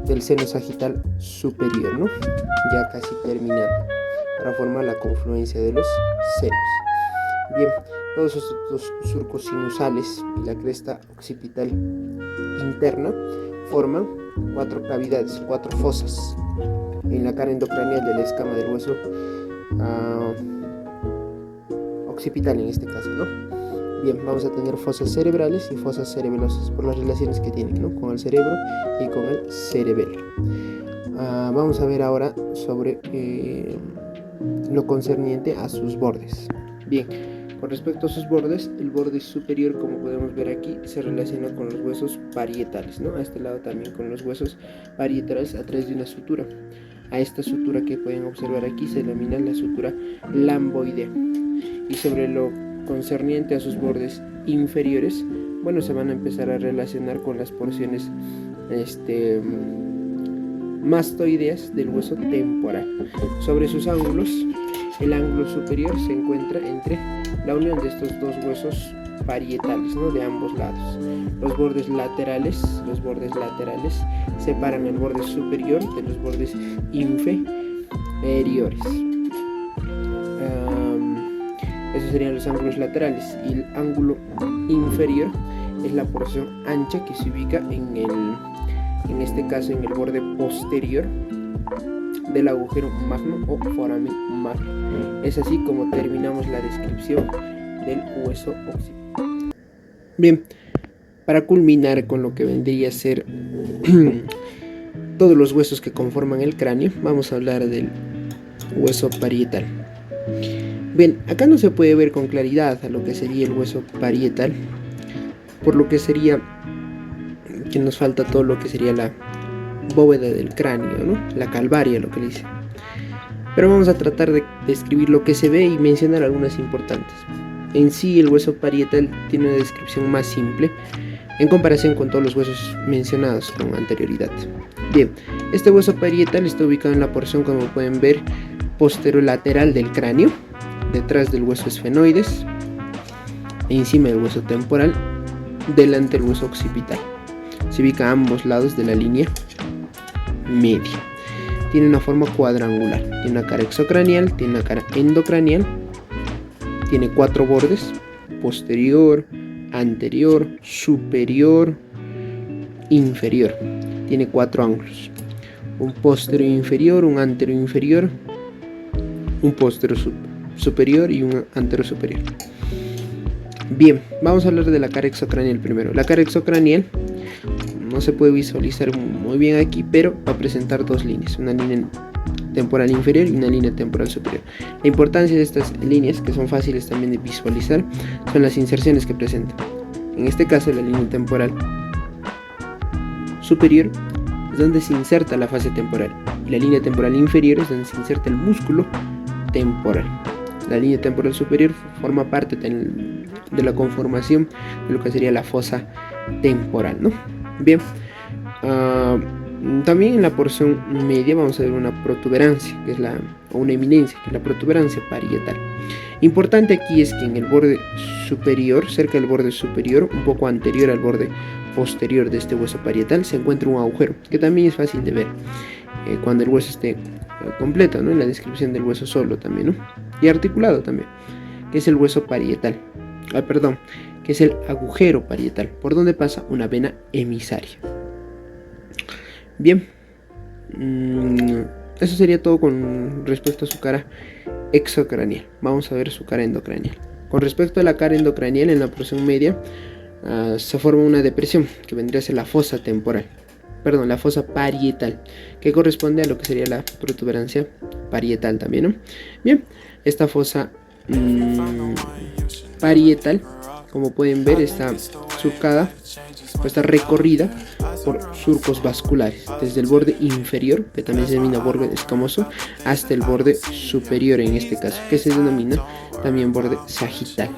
del seno sagital superior, ¿no? Ya casi terminando, para formar la confluencia de los senos. Bien, todos estos surcos sinusales y la cresta occipital interna forman 4 cavidades, 4 fosas en la cara endocranial de la escama del hueso occipital, en este caso, ¿no? Bien, vamos a tener fosas cerebrales y fosas cerebelosas por las relaciones que tienen, ¿no?, con el cerebro y con el cerebelo. Vamos a ver ahora sobre lo concerniente a sus bordes. Bien, con respecto a sus bordes, el borde superior, como podemos ver aquí, se relaciona con los huesos parietales, ¿no? A este lado también con los huesos parietales a través de una sutura. A esta sutura que pueden observar aquí se denomina la sutura lamboidea. Y sobre lo concerniente a sus bordes inferiores, bueno, se van a empezar a relacionar con las porciones mastoideas del hueso temporal. Sobre sus ángulos, el ángulo superior se encuentra entre la unión de estos dos huesos parietales, ¿no?, de ambos lados. Los bordes laterales separan el borde superior de los bordes inferiores. Esos serían los ángulos laterales, y el ángulo inferior es la porción ancha que se ubica en este caso en el borde posterior del agujero magno o foramen magno. Es así como terminamos la descripción del hueso occipital. Bien, para culminar con lo que vendría a ser todos los huesos que conforman el cráneo, vamos a hablar del hueso parietal. Bien, acá no se puede ver con claridad a lo que sería el hueso parietal, por lo que sería que nos falta todo lo que sería la bóveda del cráneo, ¿no?, la calvaria, lo que le dicen. Pero vamos a tratar de describir lo que se ve y mencionar algunas importantes. En sí, el hueso parietal tiene una descripción más simple en comparación con todos los huesos mencionados con anterioridad. Bien, este hueso parietal está ubicado en la porción, como pueden ver, posterolateral del cráneo, detrás del hueso esfenoides, encima del hueso temporal, delante del hueso occipital. Se ubica a ambos lados de la línea media. Tiene una forma cuadrangular, tiene una cara exocranial, tiene una cara endocranial, tiene 4 bordes: posterior, anterior, superior, inferior. Tiene 4 ángulos: un posterior inferior, un anterior inferior, un posterior superior y un anterior superior. Bien, vamos a hablar de la cara exocranial primero. La cara exocranial no se puede visualizar muy bien aquí, pero va a presentar 2 líneas, una línea temporal inferior y una línea temporal superior. La importancia de estas líneas, que son fáciles también de visualizar, son las inserciones que presentan. En este caso, la línea temporal superior es donde se inserta la fase temporal, y la línea temporal inferior es donde se inserta el músculo temporal. La línea temporal superior forma parte de la conformación de lo que sería la fosa temporal, ¿no? Bien, también en la porción media vamos a ver una protuberancia, que es una eminencia, que es la protuberancia parietal. Importante aquí es que en el borde superior, cerca del borde superior, un poco anterior al borde posterior de este hueso parietal, se encuentra un agujero, que también es fácil de ver cuando el hueso esté completo, ¿no?, en la descripción del hueso solo también, ¿no?, y articulado también, que es el hueso parietal. Que es el agujero parietal, por donde pasa una vena emisaria. Bien, eso sería todo con respecto a su cara exocranial. Vamos a ver su cara endocranial. Con respecto a la cara endocranial, en la porción media se forma una depresión que vendría a ser la fosa parietal, que corresponde a lo que sería la protuberancia parietal también, ¿no? Bien, esta fosa parietal como pueden ver, está surcada o está recorrida por surcos vasculares, desde el borde inferior, que también se denomina borde escamoso, hasta el borde superior, en este caso, que se denomina también borde sagital.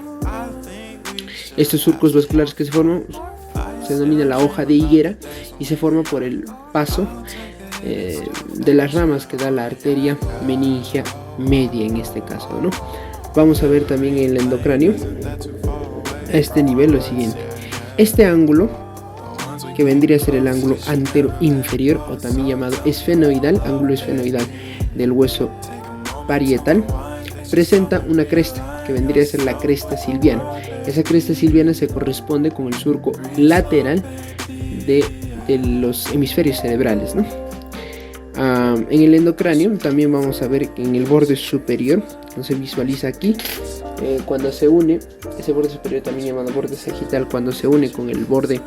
Estos surcos vasculares que se forman se denomina la hoja de higuera y se forma por el paso de las ramas que da la arteria meningia media, en este caso, ¿no? Vamos a ver también en el endocráneo a este nivel lo siguiente: este ángulo, que vendría a ser el ángulo antero inferior, o también llamado esfenoidal, ángulo esfenoidal del hueso parietal, presenta una cresta que vendría a ser la cresta silviana. Esa cresta silviana se corresponde con el surco lateral de los hemisferios cerebrales, ¿no? En el endocráneo también vamos a ver que en el borde superior, no se visualiza aquí, cuando se une, ese borde superior también llamado borde sagital, cuando se une con el borde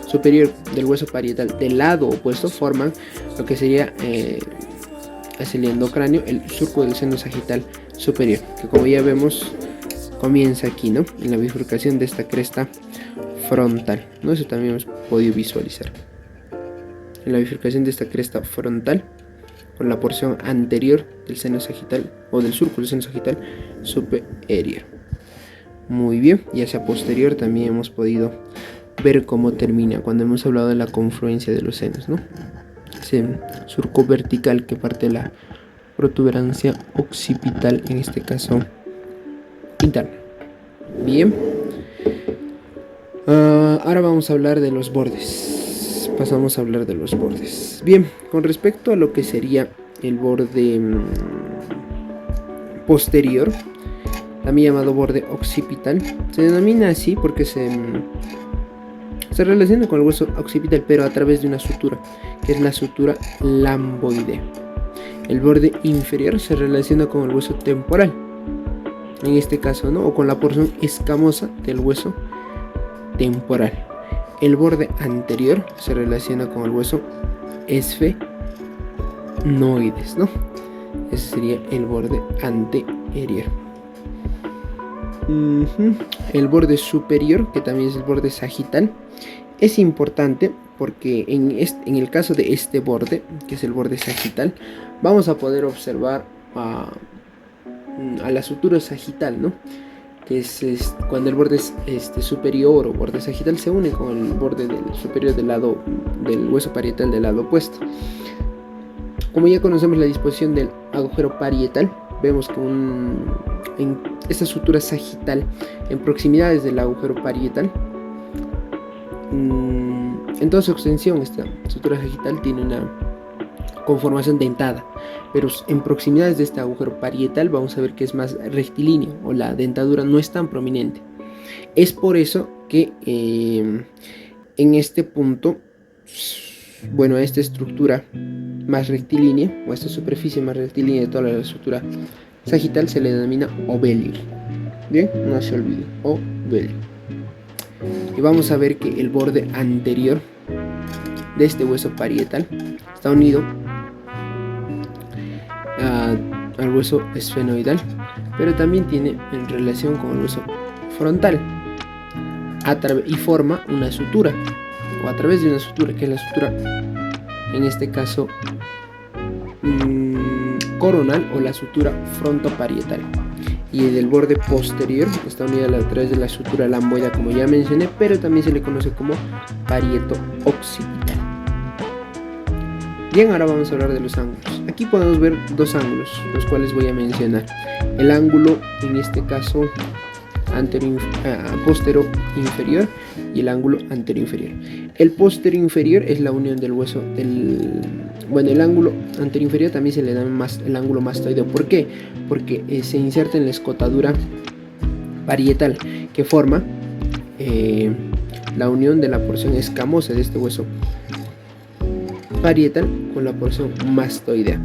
superior del hueso parietal del lado opuesto, forman lo que sería hacia el endocráneo el surco del seno sagital superior, que como ya vemos comienza aquí, ¿no? En la bifurcación de esta cresta frontal, ¿no? Eso también hemos podido visualizar. En la bifurcación de esta cresta frontal con la porción anterior del seno sagital o del surco del seno sagital superior. Muy bien, y hacia posterior también hemos podido ver cómo termina cuando hemos hablado de la confluencia de los senos, ¿no? Ese surco vertical que parte de la protuberancia occipital, en este caso interna. Bien, ahora vamos a hablar de los bordes. Pasamos a hablar de los bordes. Bien, con respecto a lo que sería el borde posterior, también llamado borde occipital, se denomina así porque se relaciona con el hueso occipital, pero a través de una sutura, que es la sutura lamboidea. El borde inferior se relaciona con el hueso temporal, en este caso, ¿no? O con la porción escamosa del hueso temporal. El borde anterior se relaciona con el hueso esfenoides, ¿no? Ese sería el borde anterior. El borde superior, que también es el borde sagital, es importante porque en el caso de este borde, que es el borde sagital, vamos a poder observar a la sutura sagital, ¿no? Que es cuando el borde superior o borde sagital se une con el borde superior del lado del hueso parietal del lado opuesto. Como ya conocemos la disposición del agujero parietal, vemos que en esta sutura sagital, en proximidades del agujero parietal, en toda su extensión, esta sutura sagital tiene una conformación dentada, pero en proximidades de este agujero parietal vamos a ver que es más rectilíneo, o la dentadura no es tan prominente. Es por eso que en este punto, bueno, a esta estructura más rectilínea, o a esta superficie más rectilínea de toda la estructura sagital, se le denomina ovelio. Bien, no se olvide, ovelio. Y vamos a ver que el borde anterior de este hueso parietal está unido al hueso esfenoidal, pero también tiene en relación con el hueso frontal y forma una sutura, o a través de una sutura, que es la sutura, en este caso coronal, o la sutura frontoparietal. Y del borde posterior está unida a través de la sutura lamboidea, como ya mencioné, pero también se le conoce como parieto occipital. Bien, ahora vamos a hablar de los ángulos. Aquí podemos ver dos ángulos, los cuales voy a mencionar. El ángulo, en este caso, postero inferior, y el ángulo antero inferior. El postero inferior es la unión del hueso el ángulo antero inferior también se le da el ángulo mastoideo. ¿Por qué? Porque se inserta en la escotadura parietal, que forma la unión de la porción escamosa de este hueso parietal con la porción mastoidea.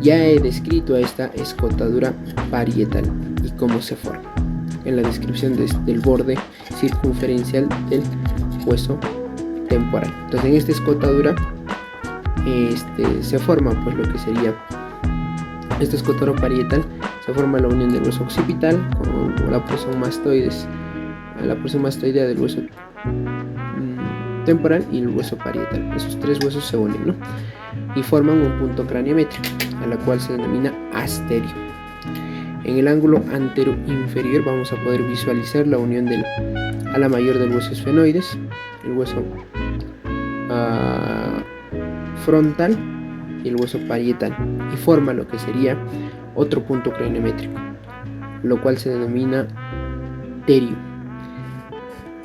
Ya he descrito a esta escotadura parietal y cómo se forma en la descripción del borde circunferencial del hueso temporal. Entonces, en esta escotadura se forma pues lo que sería esta escotadura parietal, se forma la unión del hueso occipital con la porción mastoidea del hueso temporal y el hueso parietal. Esos tres huesos se unen, ¿no? Y forman un punto craniométrico, a la cual se denomina asterio. En el ángulo antero-inferior vamos a poder visualizar la unión del ala mayor del hueso esfenoides, el hueso frontal y el hueso parietal, y forma lo que sería otro punto craniométrico, lo cual se denomina terio.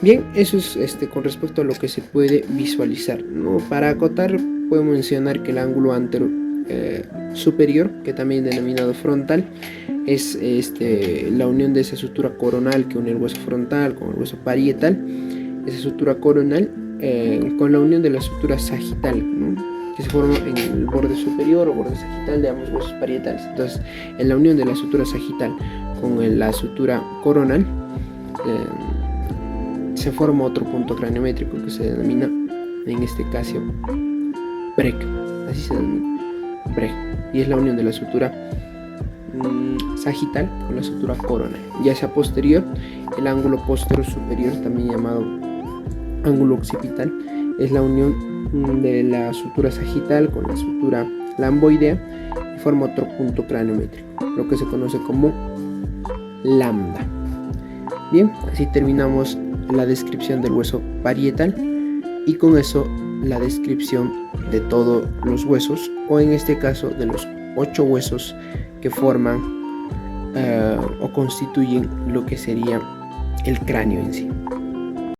Bien, eso es con respecto a lo que se puede visualizar, ¿no? Para acotar, puedo mencionar que el ángulo antero superior, que también denominado frontal, es la unión de esa sutura coronal que une el hueso frontal con el hueso parietal, esa sutura coronal con la unión de la sutura sagital, ¿no? Que se forma en el borde superior o borde sagital de ambos huesos parietales. Entonces, en la unión de la sutura sagital con la sutura coronal se forma otro punto craniométrico que se denomina, en este caso, PREC. Así se denomina, PREC. Y es la unión de la sutura sagital con la sutura coronal. Ya sea posterior, el ángulo posterior superior, también llamado ángulo occipital, es la unión de la sutura sagital con la sutura lamboidea y forma otro punto craniométrico, lo que se conoce como lambda. Bien, así terminamos la descripción del hueso parietal y con eso la descripción de todos los huesos, o en este caso de los 8 huesos que forman o constituyen lo que sería el cráneo en sí.